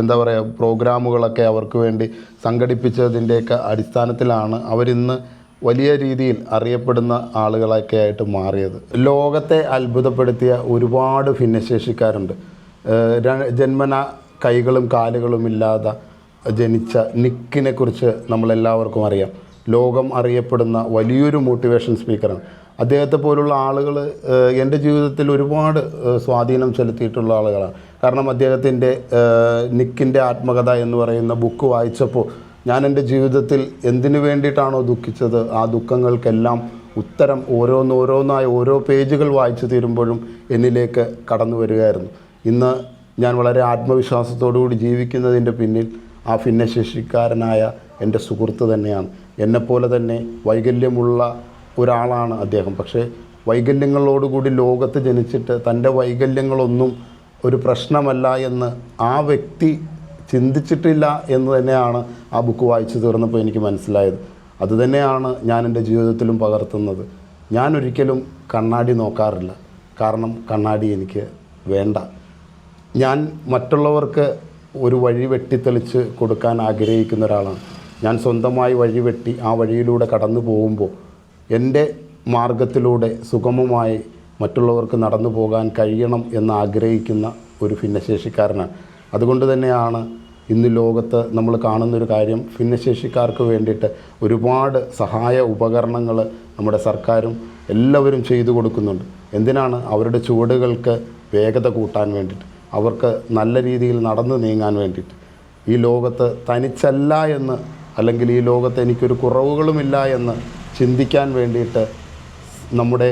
എന്താ പറയുക പ്രോഗ്രാമുകളൊക്കെ അവർക്ക് വേണ്ടി സംഘടിപ്പിച്ചതിൻ്റെയൊക്കെ അടിസ്ഥാനത്തിലാണ് അവരിന്ന് വലിയ രീതിയിൽ അറിയപ്പെടുന്ന ആളുകളൊക്കെ ആയിട്ട് മാറിയത്. ലോകത്തെ അത്ഭുതപ്പെടുത്തിയ ഒരുപാട് ഭിന്നശേഷിക്കാരുണ്ട്. ജന്മന കൈകളും കാലുകളും ഇല്ലാതെ ജനിച്ച നിക്കിനെ കുറിച്ച് നമ്മളെല്ലാവർക്കും അറിയാം. ലോകം അറിയപ്പെടുന്ന വലിയൊരു മോട്ടിവേഷൻ സ്പീക്കറാണ്. അദ്ദേഹത്തെ പോലുള്ള ആളുകൾ എൻ്റെ ജീവിതത്തിൽ ഒരുപാട് സ്വാധീനം ചെലുത്തിയിട്ടുള്ള ആളുകളാണ്. കാരണം അദ്ദേഹത്തിൻ്റെ നിക്കിൻ്റെ ആത്മകഥ എന്ന് പറയുന്ന ബുക്ക് വായിച്ചപ്പോൾ ഞാൻ എൻ്റെ ജീവിതത്തിൽ എന്തിനു വേണ്ടിയിട്ടാണോ ദുഃഖിച്ചത് ആ ദുഃഖങ്ങൾക്കെല്ലാം ഉത്തരം ഓരോന്നായി ഓരോ പേജുകൾ വായിച്ചു തീരുമ്പോഴും എന്നിലേക്ക് കടന്നു വരികയായിരുന്നു. ഇന്ന് ഞാൻ വളരെ ആത്മവിശ്വാസത്തോടുകൂടി ജീവിക്കുന്നതിൻ്റെ പിന്നിൽ ആ ഭിന്നശേഷിക്കാരനായ എൻ്റെ സുഹൃത്ത് തന്നെയാണ്. എന്നെപ്പോലെ തന്നെ വൈകല്യമുള്ള ഒരാളാണ് അദ്ദേഹം. പക്ഷേ വൈകല്യങ്ങളോടുകൂടി ലോകത്ത് ജനിച്ചിട്ട് തൻ്റെ വൈകല്യങ്ങളൊന്നും ഒരു പ്രശ്നമല്ല എന്ന് ആ വ്യക്തി ചിന്തിച്ചിട്ടില്ല എന്ന് തന്നെയാണ് ആ ബുക്ക് വായിച്ചു തീർന്നപ്പോൾ എനിക്ക് മനസ്സിലായത്. അതുതന്നെയാണ് ഞാൻ എൻ്റെ ജീവിതത്തിലും പകർത്തുന്നത്. ഞാൻ ഒരിക്കലും കണ്ണാടി നോക്കാറില്ല. കാരണം കണ്ണാടി എനിക്ക് വേണ്ട. ഞാൻ മറ്റുള്ളവർക്ക് ഒരു വഴി വെട്ടിത്തെളിച്ച് കൊടുക്കാൻ ആഗ്രഹിക്കുന്ന ഒരാളാണ്. ഞാൻ സ്വന്തമായി വഴി വെട്ടി ആ വഴിയിലൂടെ കടന്നു പോകുമ്പോൾ എൻ്റെ മാർഗത്തിലൂടെ സുഗമമായി മറ്റുള്ളവർക്ക് നടന്നു പോകാൻ കഴിയണം എന്ന് ആഗ്രഹിക്കുന്ന ഒരു ഭിന്നശേഷിക്കാരനാണ്. അതുകൊണ്ട് തന്നെയാണ് ഇന്ന് ലോകത്ത് നമ്മൾ കാണുന്നൊരു കാര്യം, ഭിന്നശേഷിക്കാർക്ക് വേണ്ടിയിട്ട് ഒരുപാട് സഹായ ഉപകരണങ്ങൾ നമ്മുടെ സർക്കാരും എല്ലാവരും ചെയ്തു കൊടുക്കുന്നുണ്ട്. എന്തിനാണ്? അവരുടെ ചുവടുകൾക്ക് വേഗത കൂട്ടാൻ വേണ്ടിയിട്ട്, അവർക്ക് നല്ല രീതിയിൽ നടന്നു നീങ്ങാൻ വേണ്ടിയിട്ട്. ഈ ലോകത്ത് തനിച്ചല്ല എന്ന്, അല്ലെങ്കിൽ ഈ ലോകത്ത് എനിക്കൊരു കുറവുകളുമില്ല എന്ന് ചിന്തിക്കാൻ വേണ്ടിയിട്ട് നമ്മുടെ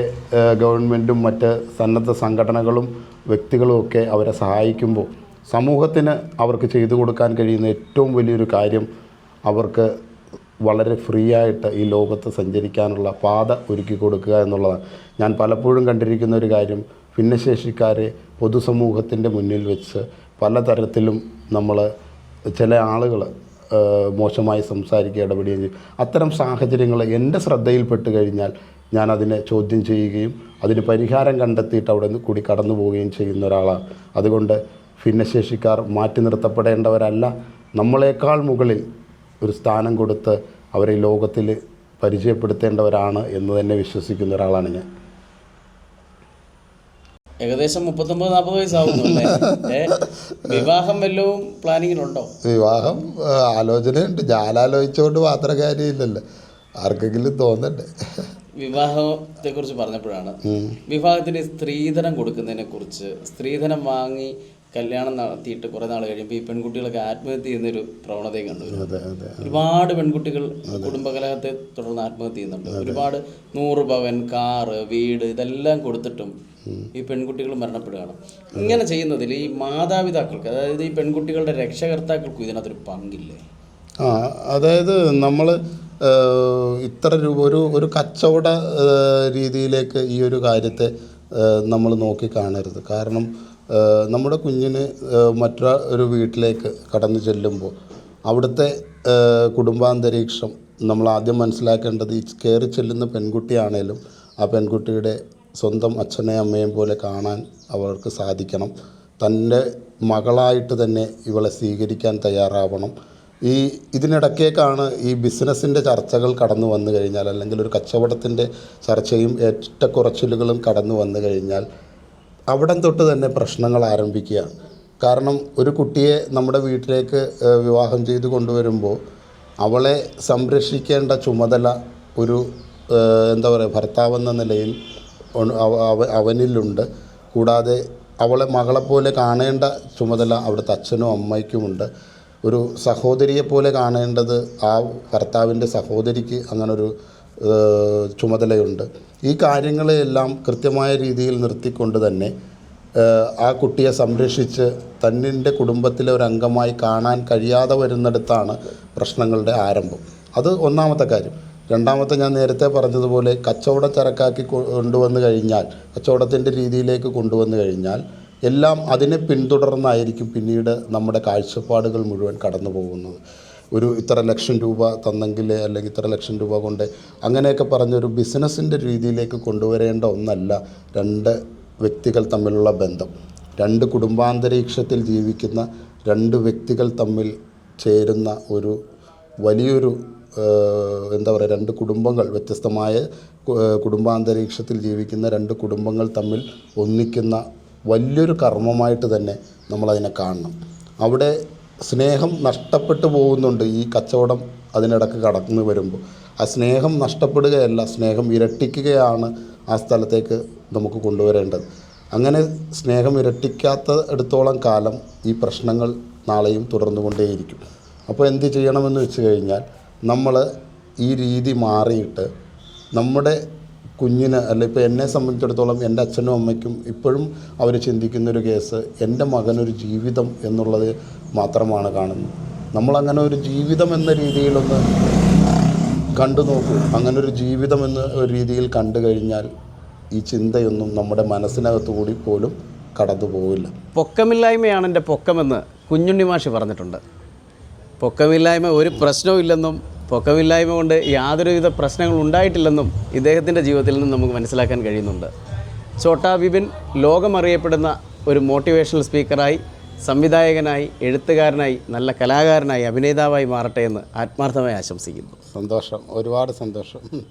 ഗവൺമെൻറ്റും മറ്റ് സന്നദ്ധ സംഘടനകളും വ്യക്തികളും ഒക്കെ അവരെ സഹായിക്കുമ്പോൾ സമൂഹത്തിന് അവർക്ക് ചെയ്തു കൊടുക്കാൻ കഴിയുന്ന ഏറ്റവും വലിയൊരു കാര്യം അവർക്ക് വളരെ ഫ്രീ ആയിട്ട് ഈ ലോകത്ത് സഞ്ചരിക്കാനുള്ള പാത ഒരുക്കി കൊടുക്കുക എന്നുള്ളതാണ്. ഞാൻ പലപ്പോഴും കണ്ടിരിക്കുന്ന ഒരു കാര്യം, ഭിന്നശേഷിക്കാരെ പൊതുസമൂഹത്തിൻ്റെ മുന്നിൽ വെച്ച് പലതരത്തിലും നമ്മൾ ചില ആളുകൾ മോശമായി സംസാരിക്കുക, ഇടപെടുകയും ചെയ്യും. അത്തരം സാഹചര്യങ്ങൾ എൻ്റെ ശ്രദ്ധയിൽപ്പെട്ട് കഴിഞ്ഞാൽ ഞാൻ അതിനെ ചോദ്യം ചെയ്യുകയും അതിന് പരിഹാരം കണ്ടെത്തിയിട്ട് അവിടെ നിന്ന് കൂടി കടന്നു പോവുകയും ചെയ്യുന്ന ഒരാളാണ്. അതുകൊണ്ട് ഭിന്നശേഷിക്കാർ മാറ്റി നിർത്തപ്പെടേണ്ടവരല്ല, നമ്മളെക്കാൾ മുകളിൽ ഒരു സ്ഥാനം കൊടുത്ത് അവരെ ലോകത്തിൽ പരിചയപ്പെടുത്തേണ്ടവരാണ് എന്ന് തന്നെ വിശ്വസിക്കുന്ന ഒരാളാണ് ഞാൻ. ഏകദേശം 39-40 വയസ്സാവുന്നു അല്ലേ? വിവാഹം വല്ലതും പ്ലാനിങ്ങിലുണ്ടോ? വിവാഹം ആലോചനയുണ്ട്. ഞാൻ ആലോചിച്ചുകൊണ്ട് മാത്രം കാര്യമില്ലല്ലോ, ആർക്കെങ്കിലും തോന്നണ്ടേ. വിവാഹത്തെക്കുറിച്ച് പറഞ്ഞപ്പോഴാണ്, വിവാഹത്തിന് സ്ത്രീധനം കൊടുക്കുന്നതിനെ കുറിച്ച്, സ്ത്രീധനം വാങ്ങി കല്യാണം നടത്തിയിട്ട് കുറേ നാൾ കഴിയുമ്പോൾ ഈ പെൺകുട്ടികളൊക്കെ ആത്മഹത്യ ചെയ്യുന്നൊരു പ്രവണതയും കണ്ടു. ഒരുപാട് പെൺകുട്ടികൾ കുടുംബകലഹത്തെ തുടർന്ന് ആത്മഹത്യ ചെയ്യുന്നുണ്ട്. ഒരുപാട് 100 പവൻ, കാറ്, വീട് ഇതെല്ലാം കൊടുത്തിട്ടും ഈ പെൺകുട്ടികൾ മരണപ്പെടുകയാണ്. ഇങ്ങനെ ചെയ്യുന്നതിൽ ഈ മാതാപിതാക്കൾക്ക്, അതായത് ഈ പെൺകുട്ടികളുടെ രക്ഷകർത്താക്കൾക്കും ഇതിനകത്തൊരു പങ്കില്ലേ? അതായത് നമ്മൾ ഇത്ര രൂപ ഒരു കച്ചവട രീതിയിലേക്ക് ഈ ഒരു കാര്യത്തെ നമ്മൾ നോക്കി കാണരുത്. കാരണം നമ്മുടെ കുഞ്ഞിന് മറ്റൊരു വീട്ടിലേക്ക് കടന്നു ചെല്ലുമ്പോൾ അവിടുത്തെ കുടുംബാന്തരീക്ഷം നമ്മൾ ആദ്യം മനസ്സിലാക്കേണ്ടത്, ഈ കയറി ചെല്ലുന്ന പെൺകുട്ടിയാണേലും ആ പെൺകുട്ടിയുടെ സ്വന്തം അച്ഛനെയും അമ്മയും പോലെ കാണാൻ അവർക്ക് സാധിക്കണം. തൻ്റെ മകളായിട്ട് തന്നെ ഇവളെ സ്വീകരിക്കാൻ തയ്യാറാവണം. ഇതിനിടയ്ക്കേക്കാണ് ഈ ബിസിനസ്സിൻ്റെ ചർച്ചകൾ കടന്നു വന്നു കഴിഞ്ഞാൽ, അല്ലെങ്കിൽ ഒരു കച്ചവടത്തിൻ്റെ ചർച്ചയും ഏറ്റക്കുറച്ചിലുകളും കടന്നു വന്നു കഴിഞ്ഞാൽ അവിടം തൊട്ട് തന്നെ പ്രശ്നങ്ങൾ ആരംഭിക്കുകയാണ്. കാരണം ഒരു കുട്ടിയെ നമ്മുടെ വീട്ടിലേക്ക് വിവാഹം ചെയ്ത് കൊണ്ടുവരുമ്പോൾ അവളെ സംരക്ഷിക്കേണ്ട ചുമതല ഒരു എന്താ പറയുക, ഭർത്താവെന്ന നിലയിൽ അവനിലുണ്ട്. കൂടാതെ അവളെ മകളെപ്പോലെ കാണേണ്ട ചുമതല അവിടുത്തെ അച്ഛനും അമ്മയ്ക്കുമുണ്ട്. ഒരു സഹോദരിയെപ്പോലെ കാണേണ്ടത് ആ ഭർത്താവിൻ്റെ സഹോദരിക്ക് അങ്ങനൊരു ചുമതലയുണ്ട്. ഈ കാര്യങ്ങളെയെല്ലാം കൃത്യമായ രീതിയിൽ നിർത്തിക്കൊണ്ട് തന്നെ ആ കുട്ടിയെ സംരക്ഷിച്ച് തന്നിൻ്റെ കുടുംബത്തിലെ ഒരു അംഗമായി കാണാൻ കഴിയാതെ വരുന്നിടത്താണ് പ്രശ്നങ്ങളുടെ ആരംഭം. അത് ഒന്നാമത്തെ കാര്യം. രണ്ടാമത്തെ, ഞാൻ നേരത്തെ പറഞ്ഞതുപോലെ കച്ചവട ചരക്കാക്കി കൊണ്ടുവന്നു കഴിഞ്ഞാൽ, കച്ചവടത്തിൻ്റെ രീതിയിലേക്ക് കൊണ്ടുവന്നു കഴിഞ്ഞാൽ എല്ലാം അതിനെ പിന്തുടർന്നായിരിക്കും പിന്നീട് നമ്മുടെ കാഴ്ചപ്പാടുകൾ മുഴുവൻ കടന്നു പോകുന്നത്. ഇത്ര ലക്ഷം രൂപ തന്നെങ്കിൽ, അല്ലെങ്കിൽ ഇത്ര ലക്ഷം രൂപ കൊണ്ട് അങ്ങനെയൊക്കെ പറഞ്ഞൊരു ബിസിനസ്സിൻ്റെ രീതിയിലേക്ക് കൊണ്ടുവരേണ്ട ഒന്നല്ല രണ്ട് വ്യക്തികൾ തമ്മിലുള്ള ബന്ധം. രണ്ട് കുടുംബാന്തരീക്ഷത്തിൽ ജീവിക്കുന്ന രണ്ട് വ്യക്തികൾ തമ്മിൽ ചേരുന്ന ഒരു വലിയൊരു എന്താ പറയുക, രണ്ട് കുടുംബങ്ങൾ, വ്യത്യസ്തമായ കുടുംബാന്തരീക്ഷത്തിൽ ജീവിക്കുന്ന രണ്ട് കുടുംബങ്ങൾ തമ്മിൽ ഒന്നിക്കുന്ന വലിയൊരു കർമ്മമായിട്ട് തന്നെ നമ്മളതിനെ കാണണം. അവിടെ സ്നേഹം നഷ്ടപ്പെട്ടു പോകുന്നുണ്ട് ഈ കച്ചവടം അതിനിടക്ക് കടന്നു വരുമ്പോൾ. ആ സ്നേഹം നഷ്ടപ്പെടുകയല്ല, സ്നേഹം ഇരട്ടിക്കുകയാണ് ആ സ്ഥലത്തേക്ക് നമുക്ക് കൊണ്ടുവരേണ്ടത്. അങ്ങനെ സ്നേഹം ഇരട്ടിക്കാത്തിടത്തോളം കാലം ഈ പ്രശ്നങ്ങൾ നാളെയും തുടർന്നു കൊണ്ടേയിരിക്കും. അപ്പോൾ എന്ത് ചെയ്യണമെന്ന് വെച്ച് കഴിഞ്ഞാൽ, നമ്മൾ ഈ രീതി മാറിയിട്ട് നമ്മുടെ കുഞ്ഞിന്, അല്ല ഇപ്പോൾ എന്നെ സംബന്ധിച്ചിടത്തോളം എൻ്റെ അച്ഛനും അമ്മയ്ക്കും ഇപ്പോഴും അവർ ചിന്തിക്കുന്നൊരു കേസ്, എൻ്റെ മകനൊരു ജീവിതം എന്നുള്ളത് മാത്രമാണ് കാണുന്നത്. നമ്മളങ്ങനെ ഒരു ജീവിതം എന്ന രീതിയിലൊന്ന് കണ്ടു നോക്കൂ. അങ്ങനൊരു ജീവിതം എന്ന ഒരു രീതിയിൽ കണ്ടു കഴിഞ്ഞാൽ ഈ ചിന്തയൊന്നും നമ്മുടെ മനസ്സിനകത്തു കൂടി പോലും കടന്നു പോവില്ല. പൊക്കമില്ലായ്മയാണ് എൻ്റെ പൊക്കമെന്ന് കുഞ്ഞുണ്ണി മാഷ് പറഞ്ഞിട്ടുണ്ട്. പൊക്കമില്ലായ്മ ഒരു പ്രശ്നവും ഇല്ലെന്നും പൊക്കമില്ലായ്മ കൊണ്ട് യാതൊരുവിധ പ്രശ്നങ്ങൾ ഉണ്ടായിട്ടില്ലെന്നും ഇദ്ദേഹത്തിൻ്റെ ജീവിതത്തിൽ നിന്ന് നമുക്ക് മനസ്സിലാക്കാൻ കഴിയുന്നുണ്ട്. ഛോട്ടാ വിപിൻ ലോകമറിയപ്പെടുന്ന ഒരു മോട്ടിവേഷണൽ സ്പീക്കറായി, സംവിധായകനായി, എഴുത്തുകാരനായി, നല്ല കലാകാരനായി, അഭിനേതാവായി മാറട്ടെ എന്ന് ആത്മാർത്ഥമായി ആശംസിക്കുന്നു. സന്തോഷം, ഒരുപാട് സന്തോഷം.